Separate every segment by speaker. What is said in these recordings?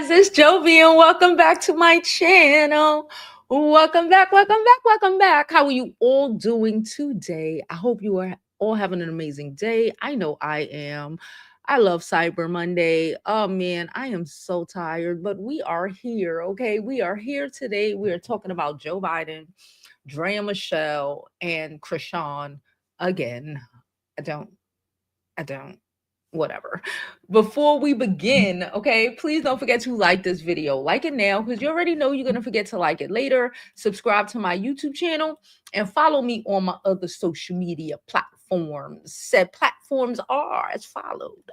Speaker 1: It's Jovi, and welcome back to my channel. Welcome back, welcome back, welcome back. How are you all doing today? I hope you are all having an amazing day. I know I am. I love Cyber Monday. Oh man, I am so tired, but we are here, okay? We are here today. We are talking about Joe Biden, Draya Michele, and Chrisean again. I don't I don't. Whatever. Before we begin, okay, please don't forget to like this video. Like it now because you already know you're going to forget to like it later. Subscribe to my YouTube channel and follow me on my other social media platforms. Said platforms are as followed.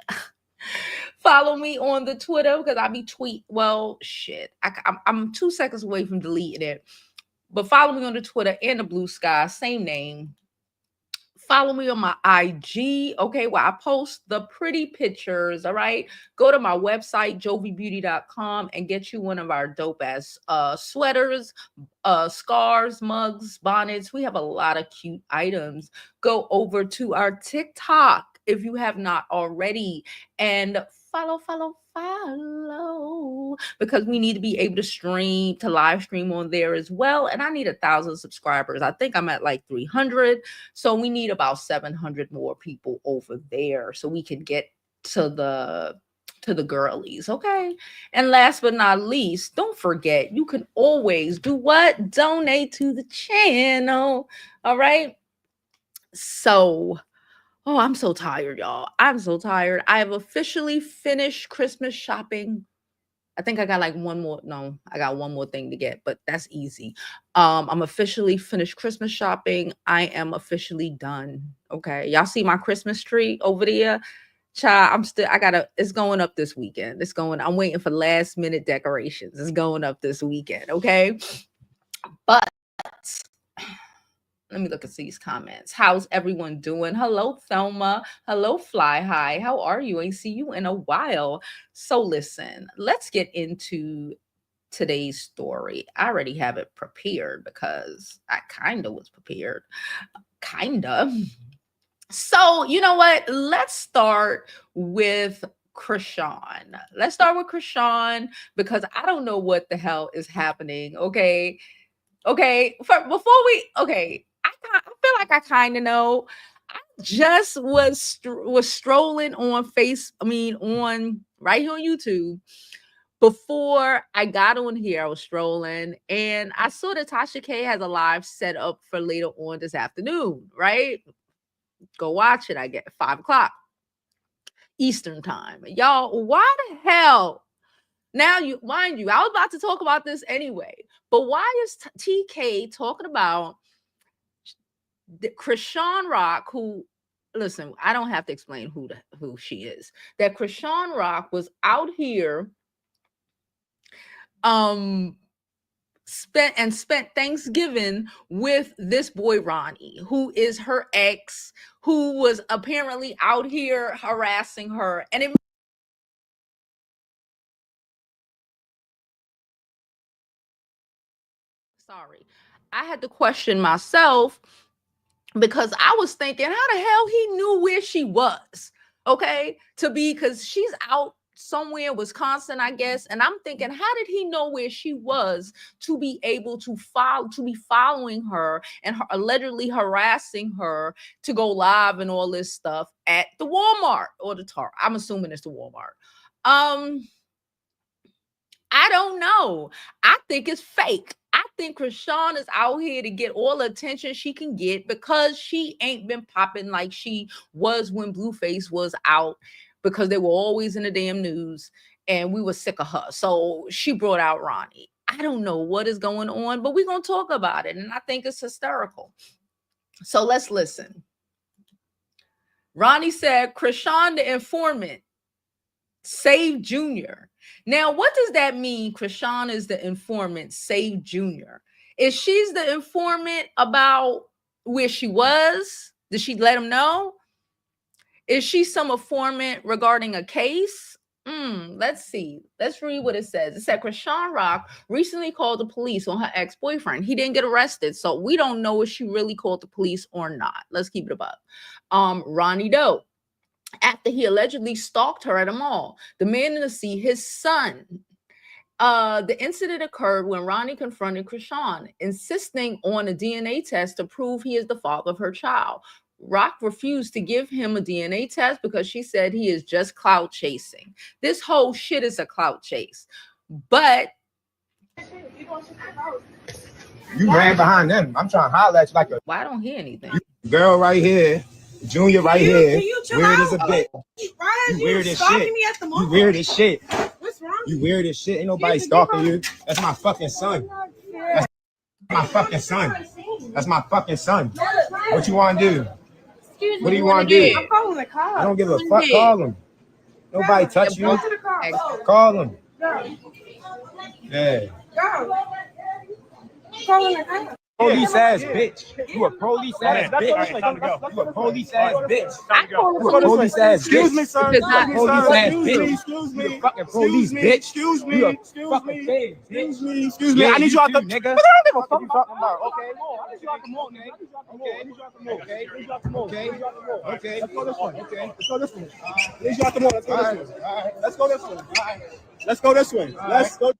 Speaker 1: Follow me on the Twitter because I be tweet. Well, shit. I'm 2 seconds away from deleting it. But follow me on the Twitter and the Blue Sky, same name. Follow me on my IG, okay, where I post the pretty pictures, all right? Go to my website, jovibeauty.com, and get you one of our dope ass sweaters, scarves, mugs, bonnets. We have a lot of cute items. Go over to our TikTok if you have not already, and follow because we need to be able to live stream on there as well. And I need 1,000 subscribers. I think I'm at like 300. So we need about 700 more people over there so we can get to the girlies, okay? And last but not least, don't forget, you can always do what? Donate to the channel, all right? So, oh, I'm so tired, y'all. I'm so tired. I have officially finished Christmas shopping. I think I got like one more. No, I got one more thing to get, but that's easy. I'm officially finished Christmas shopping. I am officially done. Okay. Y'all see my Christmas tree over there? Child, it's going up this weekend. I'm waiting for last minute decorations. It's going up this weekend. Okay. But let me look at these comments. How's everyone doing? Hello, Thelma. Hello, Fly High. How are you? I see you in a while. So listen, let's get into today's story. I already have it prepared because I kind of was prepared. Kind of. So, you know what? Let's start with Chrisean. Let's start with Chrisean because I don't know what the hell is happening. Okay. Okay. I feel like I kind of know. I just was strolling on on right here on YouTube. Before I got on here, I was strolling and I saw that Tasha K has a live set up for later on this afternoon, right? Go watch it, I get 5 o'clock Eastern time. Y'all, why the hell? Now, mind you, I was about to talk about this anyway, but why is TK talking about Chrisean Rock, who, listen, I don't have to explain who she is. That Chrisean Rock was out here spent Thanksgiving with this boy Ronnie, who is her ex, who was apparently out here harassing her. And I had to question myself because I was thinking, how the hell he knew where she was? Okay, because she's out somewhere in Wisconsin, I guess. And I'm thinking, how did he know where she was to be able to be following her and allegedly harassing her to go live and all this stuff at the Walmart or the Target? I'm assuming it's the Walmart. I don't know. I think it's fake. I think Chrisean is out here to get all the attention she can get because she ain't been popping like she was when Blueface was out because they were always in the damn news and we were sick of her. So she brought out Ronnie. I don't know what is going on, but we're going to talk about it. And I think it's hysterical. So let's listen. Ronnie said, Chrisean the informant saved Junior. Now, what does that mean? Chrisean is the informant, save Junior. Is she's the informant about where she was? Did she let him know? Is she some informant regarding a case? Let's see. Let's read what it says. It said Chrisean Rock recently called the police on her ex-boyfriend. He didn't get arrested, so we don't know if she really called the police or not. Let's keep it above. Ronnie Doe. After he allegedly stalked her at a mall. The man in the sea, his son, The incident occurred when Ronnie confronted Chrisean, insisting on a DNA test to prove he is the father of her child. Rock refused to give him a DNA test because she said he is just clout chasing. This whole shit is a clout chase. But
Speaker 2: you ran behind them. I'm trying to holler at you like a.
Speaker 1: Why I don't hear anything?
Speaker 2: Girl right here, Junior right here. Weird as a bitch. You weird as shit. You weird as shit. What's wrong? You weird as shit. Ain't nobody stalking you. That's my fucking son. That's my fucking son. That's my fucking son. What you want to do? What do you want to do? I'm calling the cops. I don't give a fuck. Call him. Nobody touch you. Call him. Yeah. Calling the cops. Police ass bitch. You a police ass bitch. You a police ass bitch. You a police ass bitch. Excuse me, sir. Police ass bitch. Excuse me. You a fucking police bitch. Excuse me. Excuse me. Excuse me. I need you out the nigga. But I don't give a fuck about. Okay. I need you out the mall, nigga. Okay. I need you out the mall. Okay. Okay. Let's go this way. Okay. Let's go this way. I need you out the mall. Let's go this way. Let's go this way. Let's go this way. Let's go.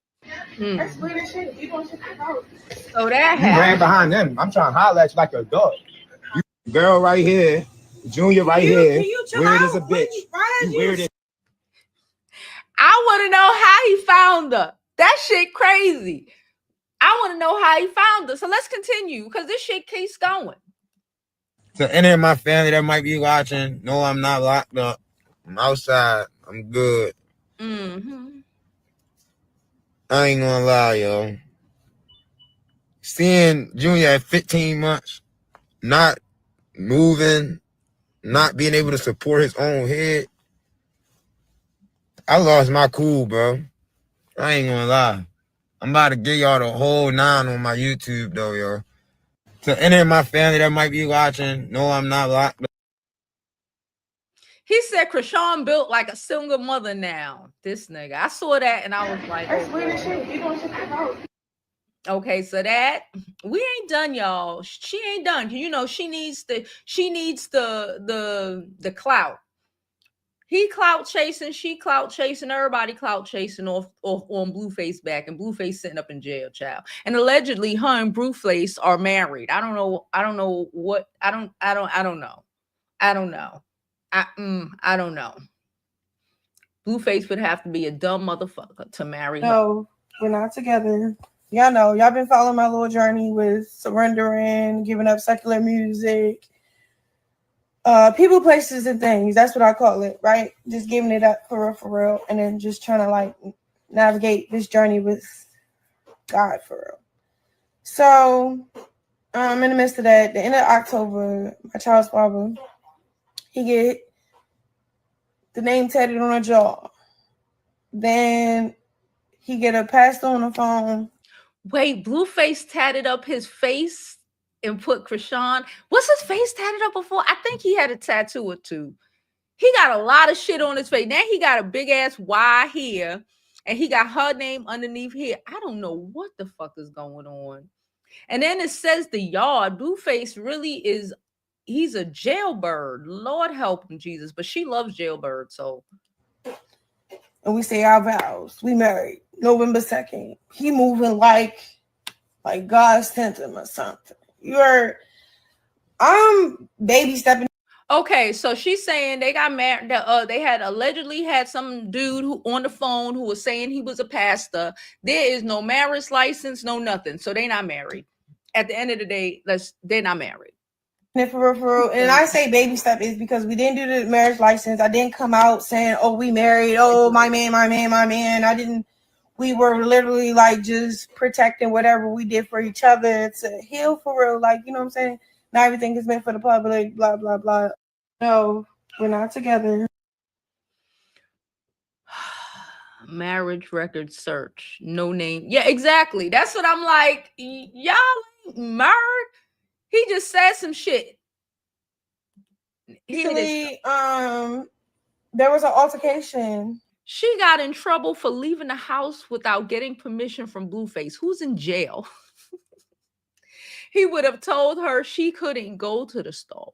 Speaker 2: That's weird as shit. You don't shit out.
Speaker 1: So that
Speaker 2: you ran behind them. I'm trying to holler at you like a dog. You girl right here, Junior right here. Weird as a bitch. You weird as.
Speaker 1: I want to know how he found her. That shit crazy. I want to know how he found her. So let's continue because this shit keeps going.
Speaker 2: To any of my family that might be watching, no, I'm not locked up. I'm outside. I'm good.
Speaker 1: Mm-hmm.
Speaker 2: I ain't gonna lie, yo. Seeing Junior at 15 months, not moving, not being able to support his own head, I lost my cool, bro. I ain't gonna lie. I'm about to give y'all the whole 9 on my YouTube, though, yo. To any of my family that might be watching, no, I'm not locked up.
Speaker 1: He said Chrisean built like a single mother now. This nigga. I saw that and I was like,
Speaker 3: that's weird as shit. You don't shit out.
Speaker 1: Okay, so that we ain't done, y'all. She ain't done. You know, she needs the clout. He clout chasing, she clout chasing, everybody clout chasing off on Blueface back, and Blueface sitting up in jail, child. And allegedly, her and Blueface are married. I don't know what. I don't know. I don't know. Blueface would have to be a dumb motherfucker to marry her.
Speaker 3: No, we're not together. Y'all know, y'all been following my little journey with surrendering, giving up secular music, people, places, and things. That's what I call it, right? Just giving it up for real, and then just trying to like navigate this journey with God for real. So, in the midst of that, the end of October, my child's father, he get the name tatted on her jaw. Then he get a pastor on the phone.
Speaker 1: Wait, Blueface tatted up his face and put Chrisean. What's his face tatted up before? I think he had a tattoo or two. He got a lot of shit on his face. Now he got a big ass Y here, and he got her name underneath here. I don't know what the fuck is going on. And then it says the yard. Blueface really is. He's a jailbird. Lord help him, Jesus. But she loves jailbird, so.
Speaker 3: And we say our vows. We married November 2nd. He moving like God sent him or something. I'm baby stepping.
Speaker 1: Okay, so she's saying they got married. They had allegedly had some dude who on the phone who was saying he was a pastor. There is no marriage license, no nothing. So they not married. At the end of the day, they're not married.
Speaker 3: For real. And I say baby step is because we didn't do the marriage license. I didn't come out saying, oh, we married. Oh, my man. I didn't. We were literally like just protecting whatever we did for each other to heal for real. Like, you know what I'm saying? Not everything is meant for the public, blah, blah, blah. No, we're not together.
Speaker 1: Marriage record search. No name. Yeah, exactly. That's what I'm like. Y'all ain't married. He just said some shit.
Speaker 3: Actually, there was an altercation.
Speaker 1: She got in trouble for leaving the house without getting permission from Blueface, who's in jail. He would have told her she couldn't go to the store.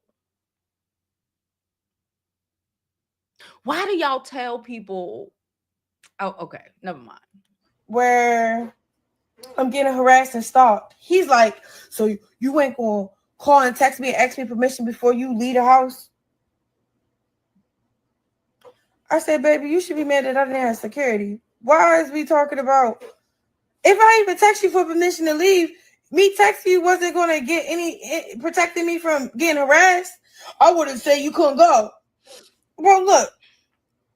Speaker 1: Why do y'all tell people? Oh, okay. Never mind.
Speaker 3: where I'm getting harassed and stalked. He's like, so you ain't gonna call and text me and ask me permission before you leave the house? I said, baby, you should be mad that I didn't have security. Why is we talking about, if I even text you for permission to leave, me texting you wasn't going to get any, protecting me from getting harassed? I would have said you couldn't go. Well, look,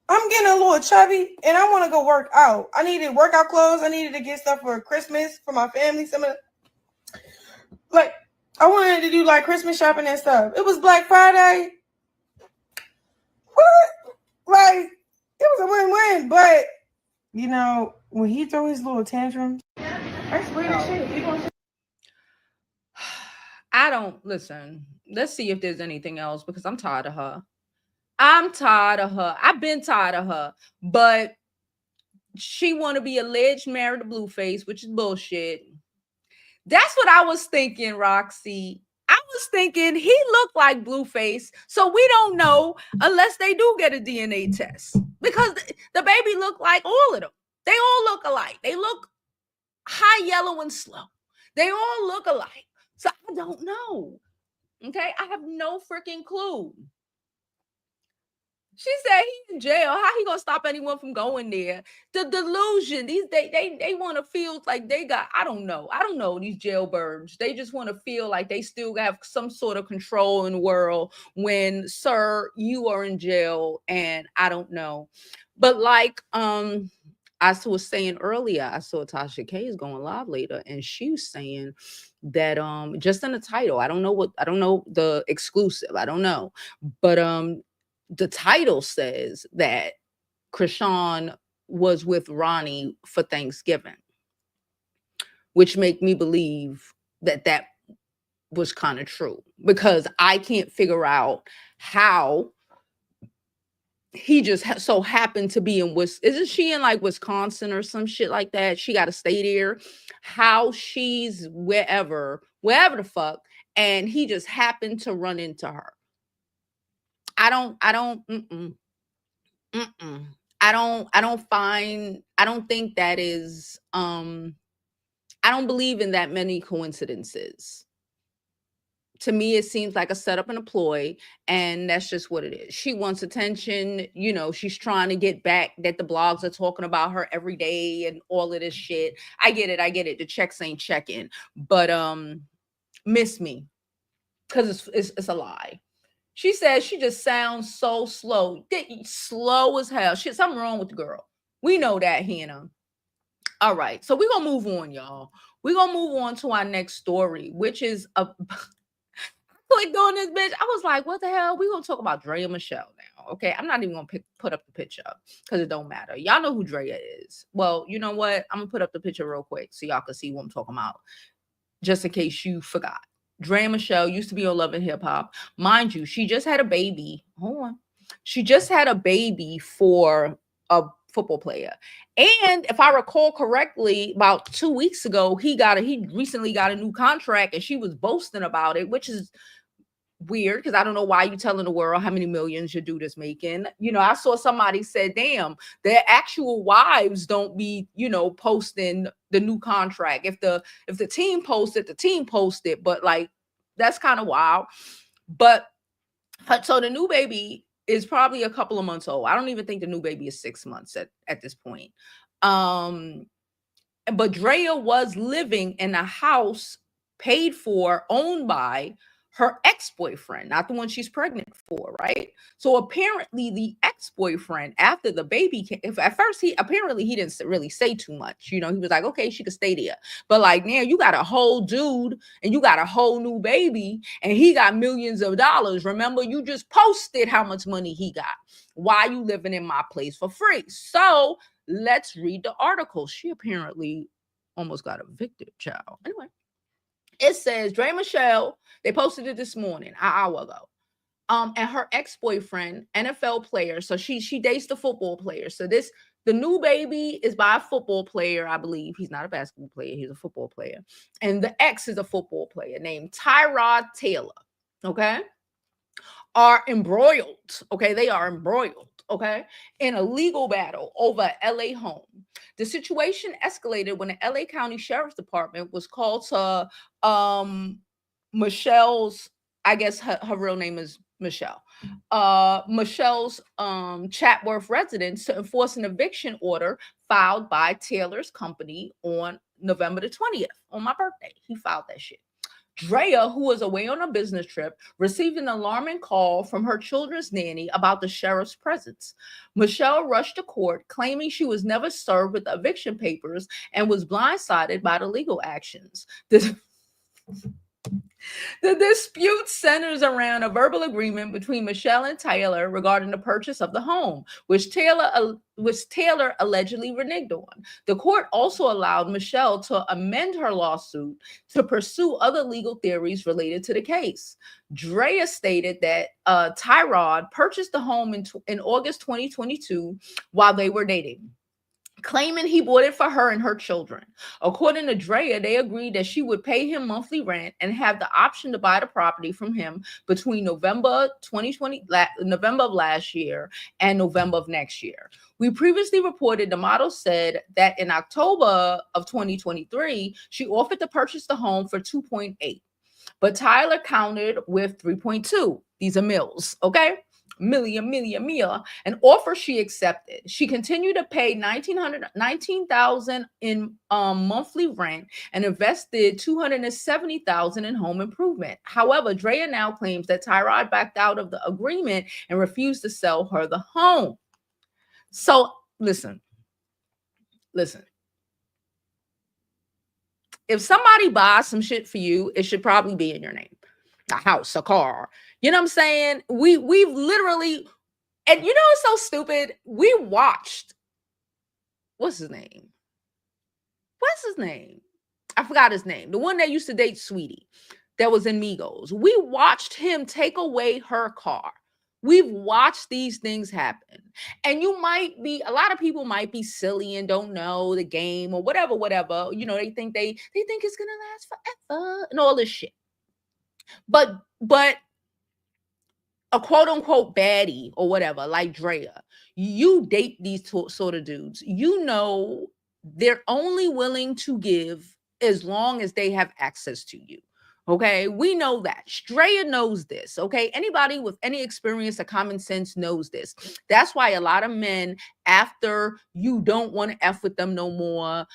Speaker 3: I'm getting a little chubby and I want to go work out. I needed workout clothes. I needed to get stuff for Christmas for my family. Like, I wanted to do like Christmas shopping and stuff. It was Black Friday. What? Like, it was a win-win. But, you know, when he throw his little tantrums, that's weird as shit.
Speaker 1: I don't listen. Let's see if there's anything else because I'm tired of her. I'm tired of her. I've been tired of her, but she want to be alleged married to Blueface, which is bullshit. That's what I was thinking, Roxy. I was thinking he looked like Blueface, so we don't know unless they do get a DNA test because the baby looked like all of them. They all look alike. They look high yellow and slow. They all look alike. So I don't know. Okay, I have no freaking clue. She said he's in jail. How he gonna stop anyone from going there? The delusion. They want to feel like they got. I don't know. These jailbirds. They just want to feel like they still have some sort of control in the world. When, sir, you are in jail, and I don't know. But like I was saying earlier, I saw Tasha K is going live later, and she was saying that just in the title, I don't know the exclusive. I don't know, but the title says that Chrisean was with Ronnie for Thanksgiving, which make me believe that was kind of true because I can't figure out how he just so happened to be in isn't she in like Wisconsin or some shit like that? She got to stay there. How she's wherever the fuck, and he just happened to run into her. I don't think that is I don't believe in that many coincidences. To me, it seems like a setup and a ploy, and that's just what it is. She wants attention, you know, she's trying to get back that the blogs are talking about her every day and all of this shit. I get it. The checks ain't checking, but miss me because it's a lie. She says she just sounds so slow. Slow as hell. Shit, something wrong with the girl. We know that, Hannah. All right. So we're going to move on, y'all. We're going to move on to our next story, which is a... clicked on this bitch. I was like, what the hell? We're going to talk about Draya Michele now. Okay. I'm not even going to put up the picture because it don't matter. Y'all know who Draya is. Well, you know what? I'm going to put up the picture real quick so y'all can see what I'm talking about. Just in case you forgot. Draya Michele used to be on Love and Hip Hop. Mind you, she just had a baby. Hold on. She just had a baby for a football player. And if I recall correctly, about 2 weeks ago, he recently got a new contract and she was boasting about it, which is weird because I don't know why you telling the world how many millions your dude is making. You know, I saw somebody said, damn, their actual wives don't be, you know, posting the new contract. If the team posted, the team posted, but like that's kind of wild. But so the new baby is probably a couple of months old. I don't even think the new baby is 6 months at this point. But Draya was living in a house paid for, owned by her ex-boyfriend, not the one she's pregnant for, right? So apparently the ex-boyfriend, after the baby came, at first he didn't really say too much. You know, he was like, okay, she could stay there. But like now you got a whole dude and you got a whole new baby and he got millions of dollars. Remember, you just posted how much money he got. Why you living in my place for free? So let's read the article. She apparently almost got evicted, child. Anyway. It says Draya Michele, they posted it this morning, an hour ago. And her ex-boyfriend, NFL player. So she dates the football player. So the new baby is by a football player, I believe. He's not a basketball player, he's a football player. And the ex is a football player named Tyrod Taylor. Okay. Are embroiled. Okay, they are embroiled. okay, in a legal battle over a LA home. The situation escalated when the LA County Sheriff's Department was called to Michelle's, I guess her real name is Michelle. Michelle's Chatworth residence to enforce an eviction order filed by Taylor's company on November the 20th, on my birthday. He filed that shit. Draya, who was away on a business trip, received an alarming call from her children's nanny about the sheriff's presence. Michelle rushed to court, claiming she was never served with eviction papers and was blindsided by the legal actions. The dispute centers around a verbal agreement between Michelle and Taylor regarding the purchase of the home, which Taylor allegedly reneged on. The court also allowed Michelle to amend her lawsuit to pursue other legal theories related to the case. Draya stated that Tyrod purchased the home in August 2022 while they were dating, claiming he bought it for her and her children. According to Draya, they agreed that she would pay him monthly rent and have the option to buy the property from him between November of last year and November of next year. We previously reported the model said that in October of 2023, she offered to purchase the home for 2.8, but Tyler countered with 3.2. These are mills, okay? Million, an offer she accepted. She continued to pay $19,000 in monthly rent and invested $270,000 in home improvement. However, Draya now claims that Tyrod backed out of the agreement and refused to sell her the home. So listen. If somebody buys some shit for you, it should probably be in your name. A house, a car. You know what I'm saying? We've literally, and you know it's so stupid. We watched, what's his name? I forgot his name. The one that used to date Sweetie that was in Migos. We watched him take away her car. We've watched these things happen. And a lot of people might be silly and don't know the game or whatever. You know, they think it's gonna last forever and all this shit. But a quote unquote baddie or whatever, like Draya, you date these sort of dudes, you know, they're only willing to give as long as they have access to you. Okay, we know that. Draya knows this. Okay, anybody with any experience or common sense knows this. That's why a lot of men, after you don't want to F with them no more,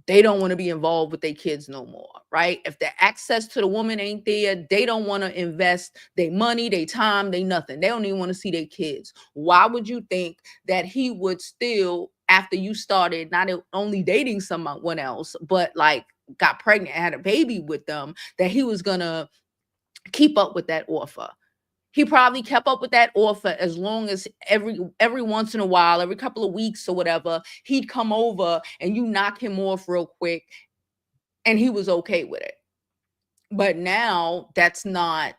Speaker 1: they don't want to be involved with their kids no more, right? If the access to the woman ain't there, they don't want to invest their money, their time, they nothing. They don't even want to see their kids. Why would you think that he would still, after you started not only dating someone else, but like got pregnant and had a baby with them, that he was gonna keep up with that offer? He probably kept up with that offer as long as every once in a while, every couple of weeks or whatever, he'd come over and you knock him off real quick, and he was okay with it. But now that's not,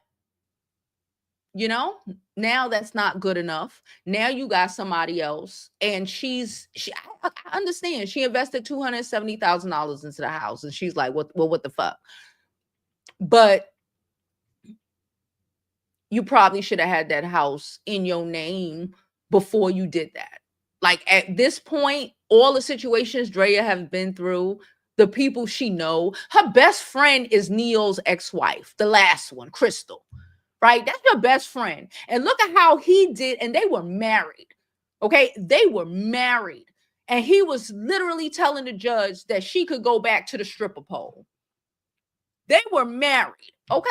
Speaker 1: now that's not good enough. Now you got somebody else, and I understand she invested $270,000 into the house, and she's like, what the fuck? But you probably should have had that house in your name before you did that. Like at this point, all the situations Draya have been through, the people she know, her best friend is Neil's ex-wife, the last one, Crystal, right? That's your best friend. And look at how he did, and they were married, okay? They were married. And he was literally telling the judge that she could go back to the stripper pole. They were married, okay?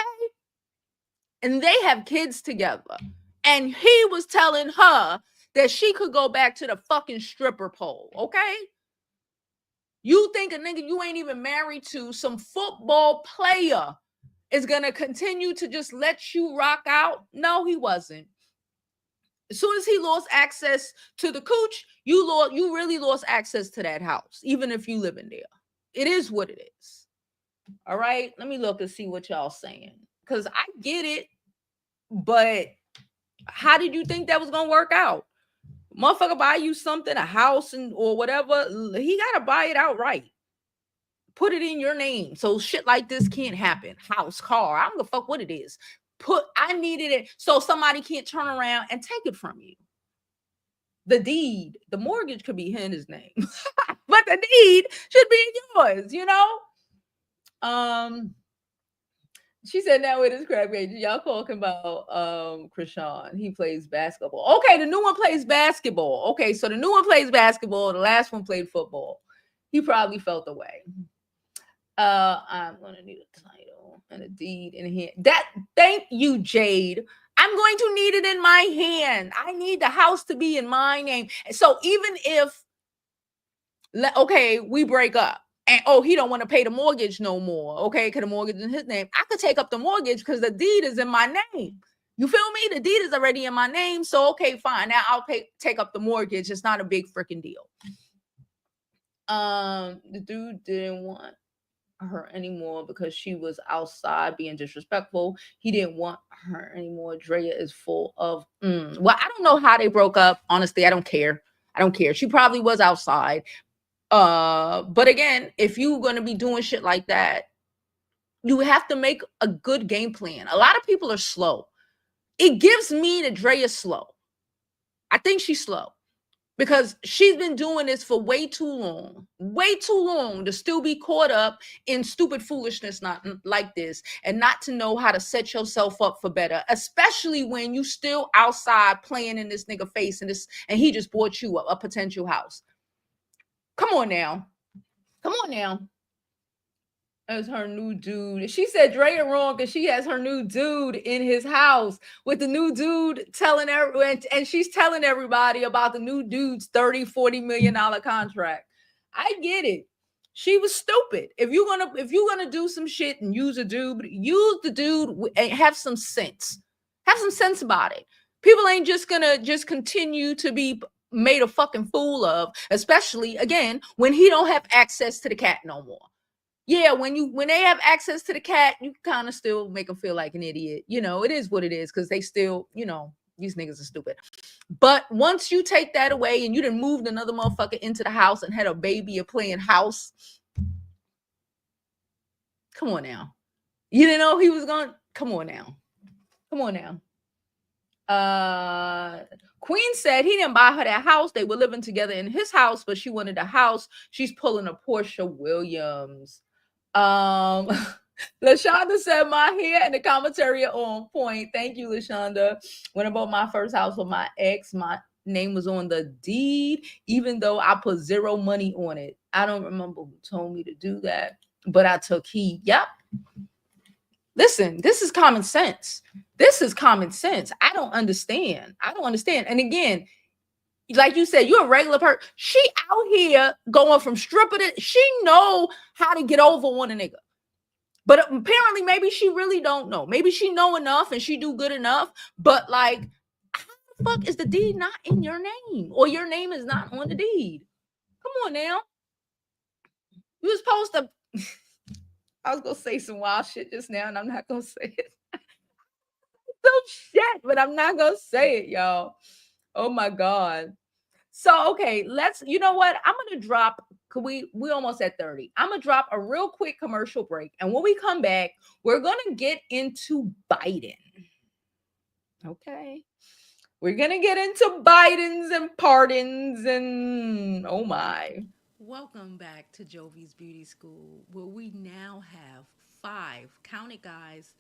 Speaker 1: And they have kids together. And he was telling her that she could go back to the fucking stripper pole, okay? You think a nigga you ain't even married to, some football player, is gonna continue to just let you rock out? No, he wasn't. As soon as he lost access to the cooch, you really lost access to that house, even if you live in there. It is what it is. All right, let me look and see what y'all saying, because I get it. But how did you think that was gonna work out? Motherfucker buy you something, a house or whatever, he gotta buy it outright. Put it in your name so shit like this can't happen. House, car, I don't give a fuck what it is. I needed it so somebody can't turn around and take it from you. The deed, the mortgage could be in his name, but the deed should be yours, you know? She said now it is crap age. Y'all talking about Chrisean. He plays basketball. Okay, the new one plays basketball. Okay, so the new one plays basketball, the last one played football. He probably felt the way. I'm gonna need a title and a deed in hand. Thank you, Jade. I'm going to need it in my hand. I need the house to be in my name. So even if okay, we break up and he don't want to pay the mortgage no more. Okay, because the mortgage in his name. I could take up the mortgage because the deed is in my name. You feel me? The deed is already in my name. So okay, fine. Now I'll take up the mortgage. It's not a big freaking deal. The dude didn't want her anymore because she was outside being disrespectful. He didn't want her anymore. Draya is full of well, I don't know how they broke up. Honestly, I don't care. She probably was outside. But again, if you're gonna be doing shit like that, you have to make a good game plan. A lot of people are slow. It gives me that Dreya's slow. I think she's slow because she's been doing this for way too long to still be caught up in stupid foolishness not like this and not to know how to set yourself up for better, especially when you still outside playing in this nigga face and he just bought you a potential house. Come on now. As her new dude. She said Draya wrong because she has her new dude in his house with the new dude telling everyone, and she's telling everybody about the new dude's $30-40 million contract. I get it. She was stupid. If you're gonna do some shit and use the dude and have some sense. Have some sense about it. People ain't just gonna continue to be made a fucking fool of, especially again when he don't have access to the cat no more. Yeah, when they have access to the cat, you kind of still make them feel like an idiot. You know, it is what it is because they still, these niggas are stupid. But once you take that away and you done moved another motherfucker into the house and had a baby or playing house, come on now. You didn't know he was going. Come on now. Queen said he didn't buy her that house. They were living together in his house, but she wanted a house. She's pulling a Portia Williams. Lashonda said my hair and the commentary are on point. Thank you, Lashonda. When I bought my first house with my ex, my name was on the deed, even though I put zero money on it. I don't remember who told me to do that, but I took heed. Yep. Listen, this is common sense. I don't understand. And again, like you said, you're a regular person. She out here going from stripper to, she know how to get over on a nigga. But apparently, maybe she really don't know. Maybe she know enough and she do good enough. But like, how the fuck is the deed not in your name? Or your name is not on the deed? Come on now. You was supposed to. I was gonna say some wild shit just now, and I'm not gonna say it. Some shit, but I'm not gonna say it, y'all. Oh my god. So okay, you know what? I'm gonna drop. We almost at 30. I'm gonna drop a real quick commercial break, and when we come back, we're gonna get into Biden. Okay, we're gonna get into Bidens and pardons and oh my. Welcome back to Jovi's Beauty School, where we now have 5, count it guys,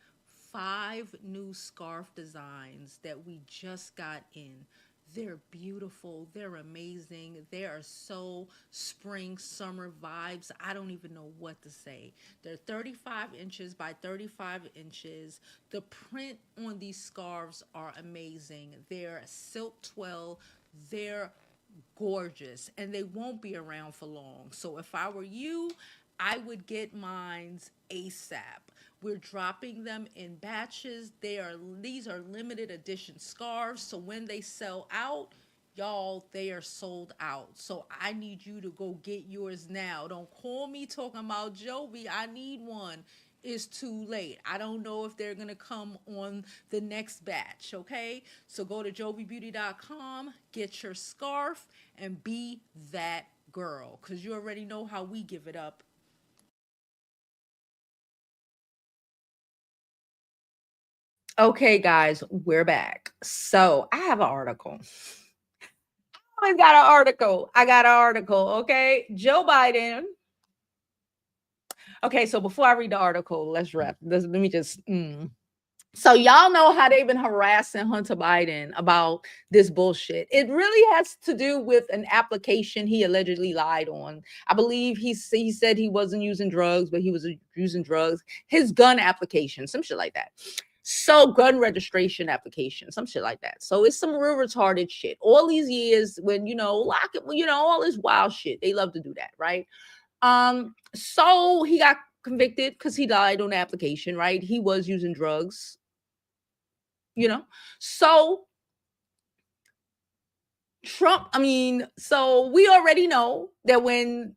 Speaker 1: 5 new scarf designs that we just got in. They're beautiful. They're amazing. They are so spring, summer vibes. I don't even know what to say. They're 35 inches by 35 inches. The print on these scarves are amazing. They're silk twill. They're gorgeous and they won't be around for long. So if I were you, I would get mines ASAP. We're dropping them in batches. These are limited edition scarves, so when they sell out, y'all, they are sold out. So I need you to go get yours now. Don't call me talking about Jovi, I need one. It's too late. I don't know if they're gonna come on the next batch, okay? So go to jovibeauty.com, get your scarf, and be that girl, because you already know how we give it up. Okay, guys, we're back. So I have an article. I got an article. Okay. Joe Biden. Okay, so before I read the article, let's wrap. Let me just. So y'all know how they've been harassing Hunter Biden about this bullshit. It really has to do with an application he allegedly lied on. I believe he said he wasn't using drugs, but he was using drugs. His gun application, some shit like that. So gun registration application, some shit like that. So it's some real retarded shit. All these years when, lock it, all this wild shit. They love to do that, right? So he got convicted because he lied on the application, right? He was using drugs. So so we already know that when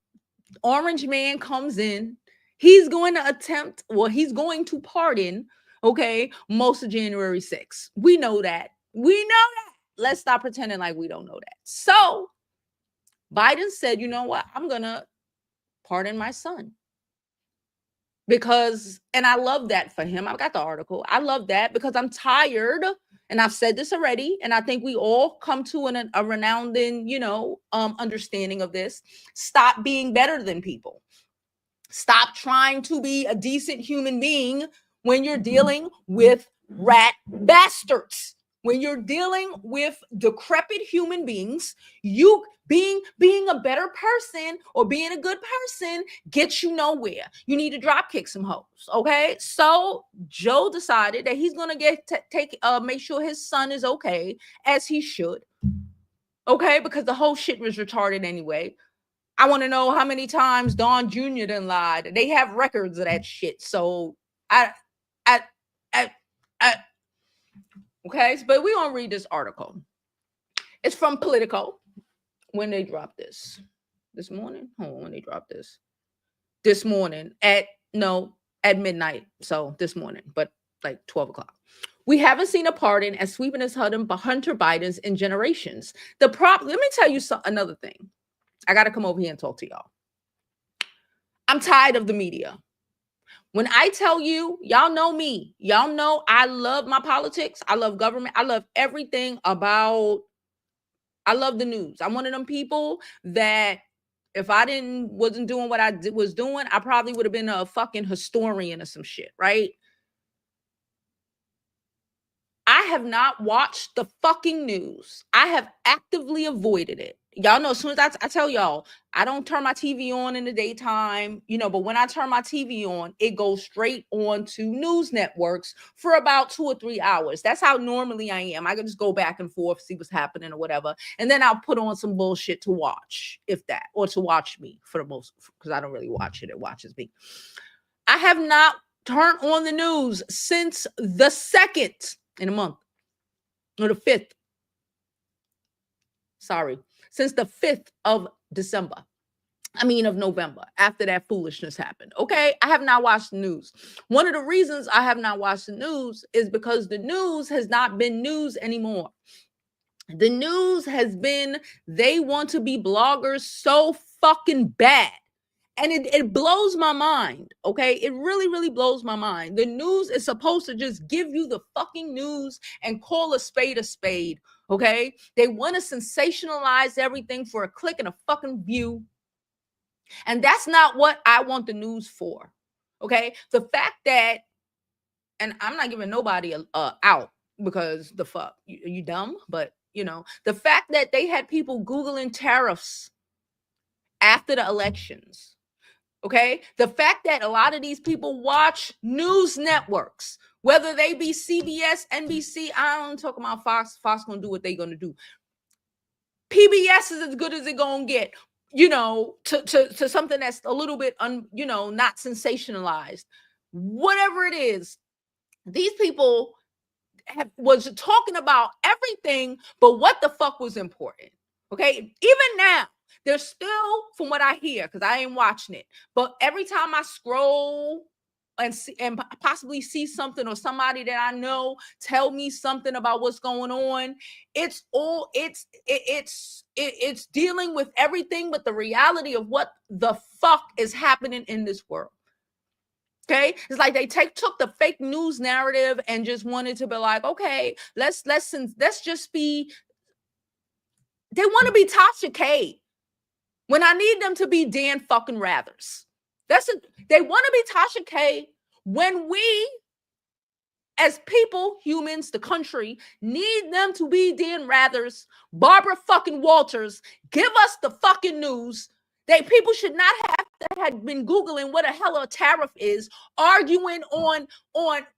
Speaker 1: Orange Man comes in, he's going to pardon, okay, most of January 6th. We know that. Let's stop pretending like we don't know that. So Biden said, you know what? I'm going to pardon my son. And I love that for him. I got the article. I love that because I'm tired. And I've said this already, and I think we all come to a renounding, understanding of this. Stop being better than people. Stop trying to be a decent human being when you're dealing with rat bastards. When you're dealing with decrepit human beings, you being a better person or being a good person gets you nowhere. You need to drop kick some hoes, okay? So Joe decided that he's gonna make sure his son is okay, as he should, okay? Because the whole shit was retarded anyway. I want to know how many times Don Jr. done lied. They have records of that shit. So okay, but we gonna read this article. It's from Politico. When they dropped this morning. Hold on, when they dropped this morning at midnight. So this morning, but like 12 o'clock. We haven't seen a pardon as sweeping as Hunter Biden's in generations. Let me tell you another thing. I got to come over here and talk to y'all. I'm tired of the media. When I tell you, y'all know me. Y'all know I love my politics. I love government. I love everything about. I love the news. I'm one of them people that if I wasn't doing what I was doing, I probably would have been a fucking historian or some shit, right? I have not watched the fucking news. I have actively avoided it. Y'all know, as soon as I tell y'all, I don't turn my TV on in the daytime, but when I turn my TV on, it goes straight on to news networks for about 2 or 3 hours. That's how normally I am. I can just go back and forth, see what's happening or whatever. And then I'll put on some bullshit to watch, if that, or to watch me for the most, because I don't really watch it. It watches me. I have not turned on the news since the 2nd in a month, or the 5th. Sorry, since the 5th of November, after that foolishness happened. Okay, I have not watched the news. One of the reasons I have not watched the news is because the news has not been news anymore. The news has been, they want to be bloggers so fucking bad. And it blows my mind, okay? It really, really blows my mind. The news is supposed to just give you the fucking news and call a spade, okay? They want to sensationalize everything for a click and a fucking view. And that's not what I want the news for, okay? The fact that, and I'm not giving nobody out because the fuck, you dumb? But, the fact that they had people Googling tariffs after the elections. Okay, the fact that a lot of these people watch news networks, whether they be CBS, NBC, I don't talk about Fox. Fox gonna do what they gonna do. PBS is as good as it gonna get, to something that's a little bit, not sensationalized. Whatever it is, these people was talking about everything, but what the fuck was important? Okay, even now. There's still, from what I hear, because I ain't watching it, but every time I scroll and possibly see something or somebody that I know tell me something about what's going on, it's dealing with everything but the reality of what the fuck is happening in this world. Okay, it's like they took the fake news narrative and just wanted to be like, okay, let's just be. They want to be Tasha K when I need them to be Dan fucking Rathers. They want to be Tasha K when we, as people, humans, the country, need them to be Dan Rathers, Barbara fucking Walters. Give us the fucking news. People should not have to have been Googling what the hell a tariff is, arguing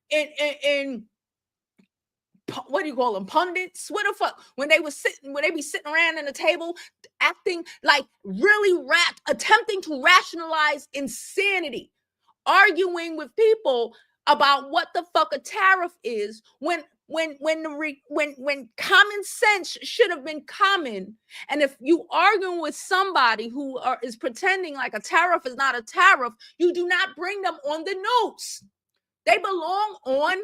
Speaker 1: in what do you call them, pundits? What the fuck? When they be sitting around in the table acting like really attempting to rationalize insanity, arguing with people about what the fuck a tariff is when common sense should have been common. And if you arguing with somebody who is pretending like a tariff is not a tariff, you do not bring them on the news. They belong on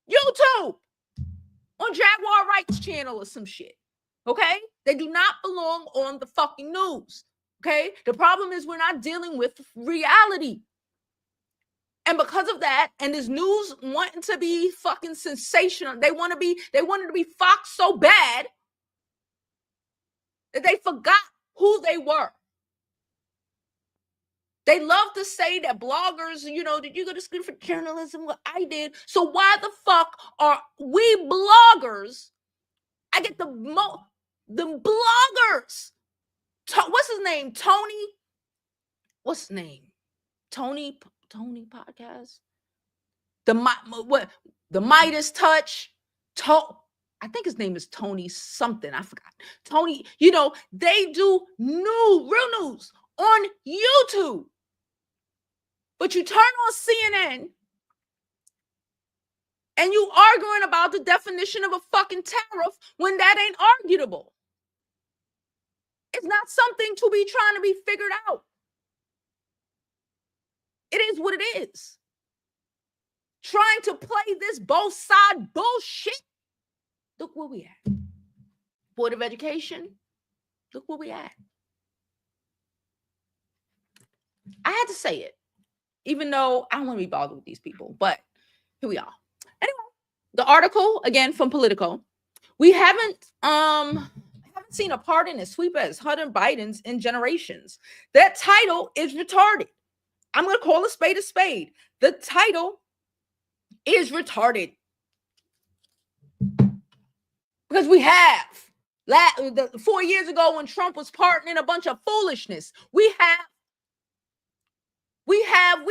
Speaker 1: YouTube, on Jaguar Rights channel or some shit. Okay? They do not belong on the fucking news. Okay? The problem is we're not dealing with reality. And because of that, and this news wanting to be fucking sensational, they wanted to be Fox so bad that they forgot who they were. They love to say that bloggers, did you go to school for journalism? Well, I did. So why the fuck are we bloggers? I get the bloggers. What's his name? Tony? What's his name? Tony podcast? The Midas Touch. I think his name is Tony something. I forgot. Tony, they do real news on YouTube. But you turn on CNN and you arguing about the definition of a fucking tariff when that ain't arguable. It's not something to be trying to be figured out. It is what it is. Trying to play this both side bullshit. Look where we at. Board of Education. Look where we at. I had to say it, even though I don't want to be bothered with these people, but here we are. Anyway, the article again from Politico. We haven't seen a pardon as sweep as Hunter Biden's in generations. That title is retarded. I'm going to call a spade a spade. The title is retarded. Because we have 4 years ago when Trump was pardoning a bunch of foolishness, we've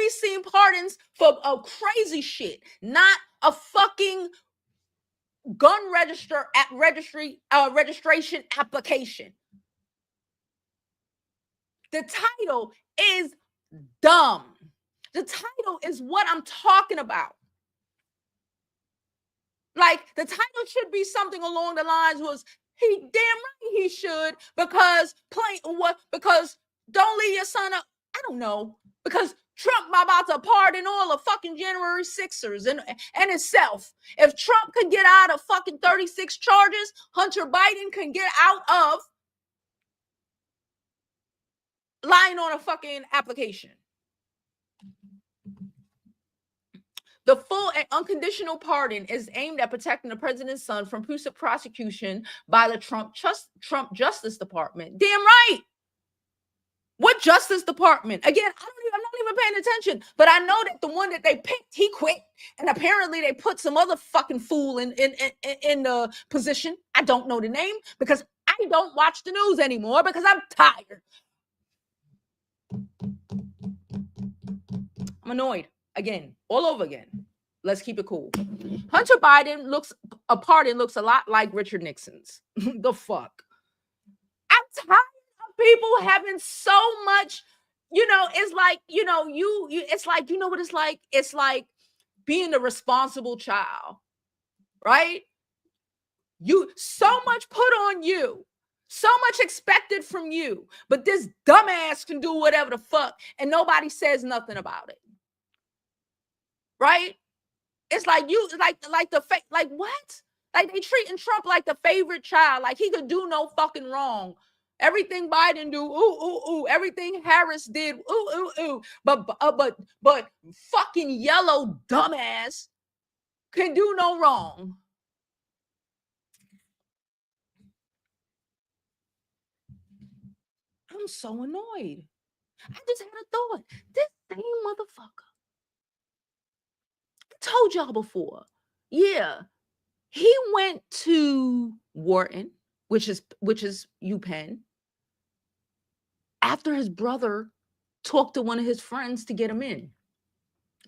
Speaker 1: seen pardons for crazy shit, not a fucking gun registration application. The title is dumb. The title is what I'm talking about. Like, the title should be something along the lines was, he damn right he should, because don't leave your son up. I don't know, because Trump about to pardon all the fucking January 6ers and itself. If Trump could get out of fucking 36 charges, Hunter Biden can get out of lying on a fucking application. The full and unconditional pardon is aimed at protecting the president's son from prosecution by the Trump Justice Department. Damn right. What Justice Department? Again, I'm not even paying attention, but I know that the one that they picked, he quit, and apparently they put some other fucking fool in the position. I don't know the name because I don't watch the news anymore because I'm tired. I'm annoyed again, all over again. Let's keep it cool. Hunter Biden pardon looks a lot like Richard Nixon's. The fuck? I'm tired of people having so much, it's like, it's like, what it's like? It's like being the responsible child, right? So much put on you, so much expected from you, but this dumbass can do whatever the fuck and nobody says nothing about it. Right? It's like like what? Like they treating Trump like the favorite child, like he could do no fucking wrong. Everything Biden do, ooh. Everything Harris did, ooh. But fucking yellow dumbass can do no wrong. I'm so annoyed. I just had a thought. This same motherfucker. I told y'all before. Yeah. He went to Wharton, which is UPenn, after his brother talked to one of his friends to get him in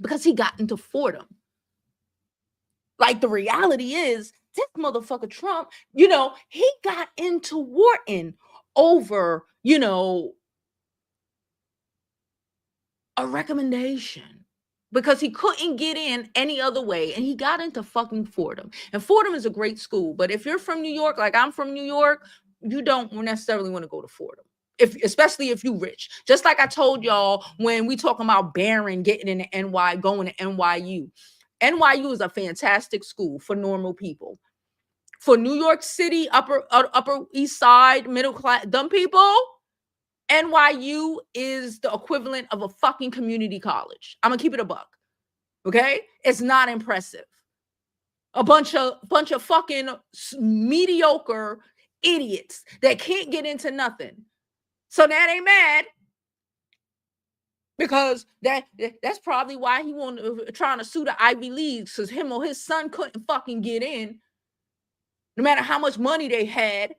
Speaker 1: because he got into Fordham. Like, the reality is, this motherfucker Trump, he got into Wharton over, a recommendation because he couldn't get in any other way, and he got into fucking Fordham. And Fordham is a great school, but if you're from New York, like I'm from New York, you don't necessarily want to go to Fordham. Especially if you rich. Just like I told y'all when we talking about Barron getting into going to NYU. NYU is a fantastic school for normal people. For New York City, upper East Side, middle class, dumb people, NYU is the equivalent of a fucking community college. I'm gonna keep it a buck. Okay? It's not impressive. A bunch of fucking mediocre idiots that can't get into nothing. So now they mad because that's probably why he trying to sue the Ivy League, because him or his son couldn't fucking get in, no matter how much money they had.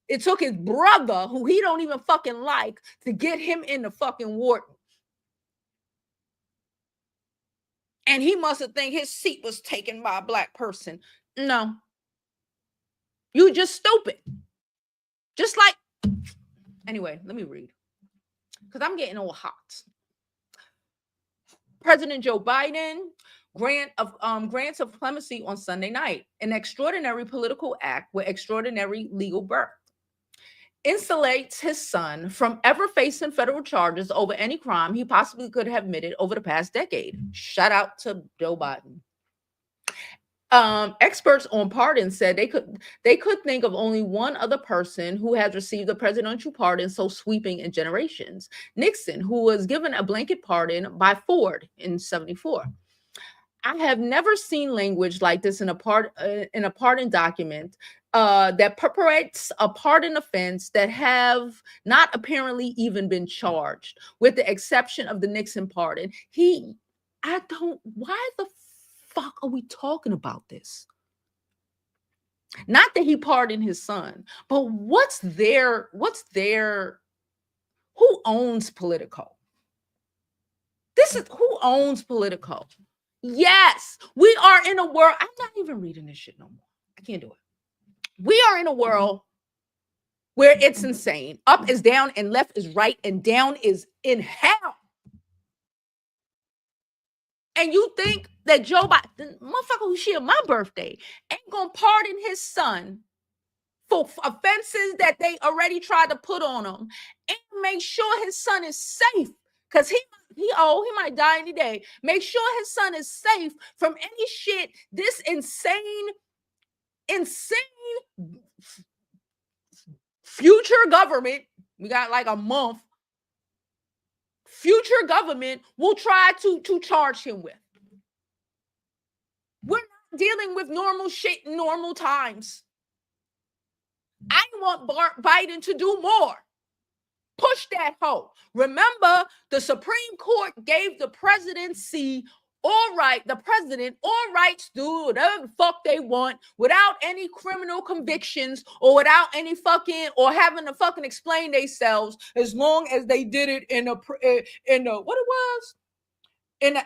Speaker 1: It took his brother, who he don't even fucking like, to get him in the fucking Wharton. And he must have think his seat was taken by a black person. No. You just stupid. Just like, anyway, let me read, because I'm getting all hot. President Joe Biden grants of clemency on Sunday night, an extraordinary political act with extraordinary legal birth. Insulates his son from ever facing federal charges over any crime he possibly could have committed over the past decade. Shout out to Joe Biden. Experts on pardons said they could think of only one other person who has received a presidential pardon so sweeping in generations: Nixon, who was given a blanket pardon by Ford in 1974. I have never seen language like this in a pardon document that perpetrates a pardon offense that have not apparently even been charged, with the exception of the Nixon pardon. Why the fuck are we talking about this? Not that he pardoned his son, but who owns Politico? Who owns Politico? Yes, we are in a world. I'm not even reading this shit no more. I can't do it. We are in a world where it's insane. Up is down and left is right and down is in hell. And you think that Joe Biden, motherfucker who shared my birthday, ain't gonna pardon his son for offenses that they already tried to put on him, and make sure his son is safe, because he might die any day. Make sure his son is safe from any shit this insane future government, we got like a month, future government will try to charge him with. We're not dealing with normal shit in normal times. I want Biden to do more. Push that hoe. Remember, the Supreme Court gave the presidency the president all rights to do whatever the fuck they want without any criminal convictions or without any fucking, or having to fucking explain themselves, as long as they did it in the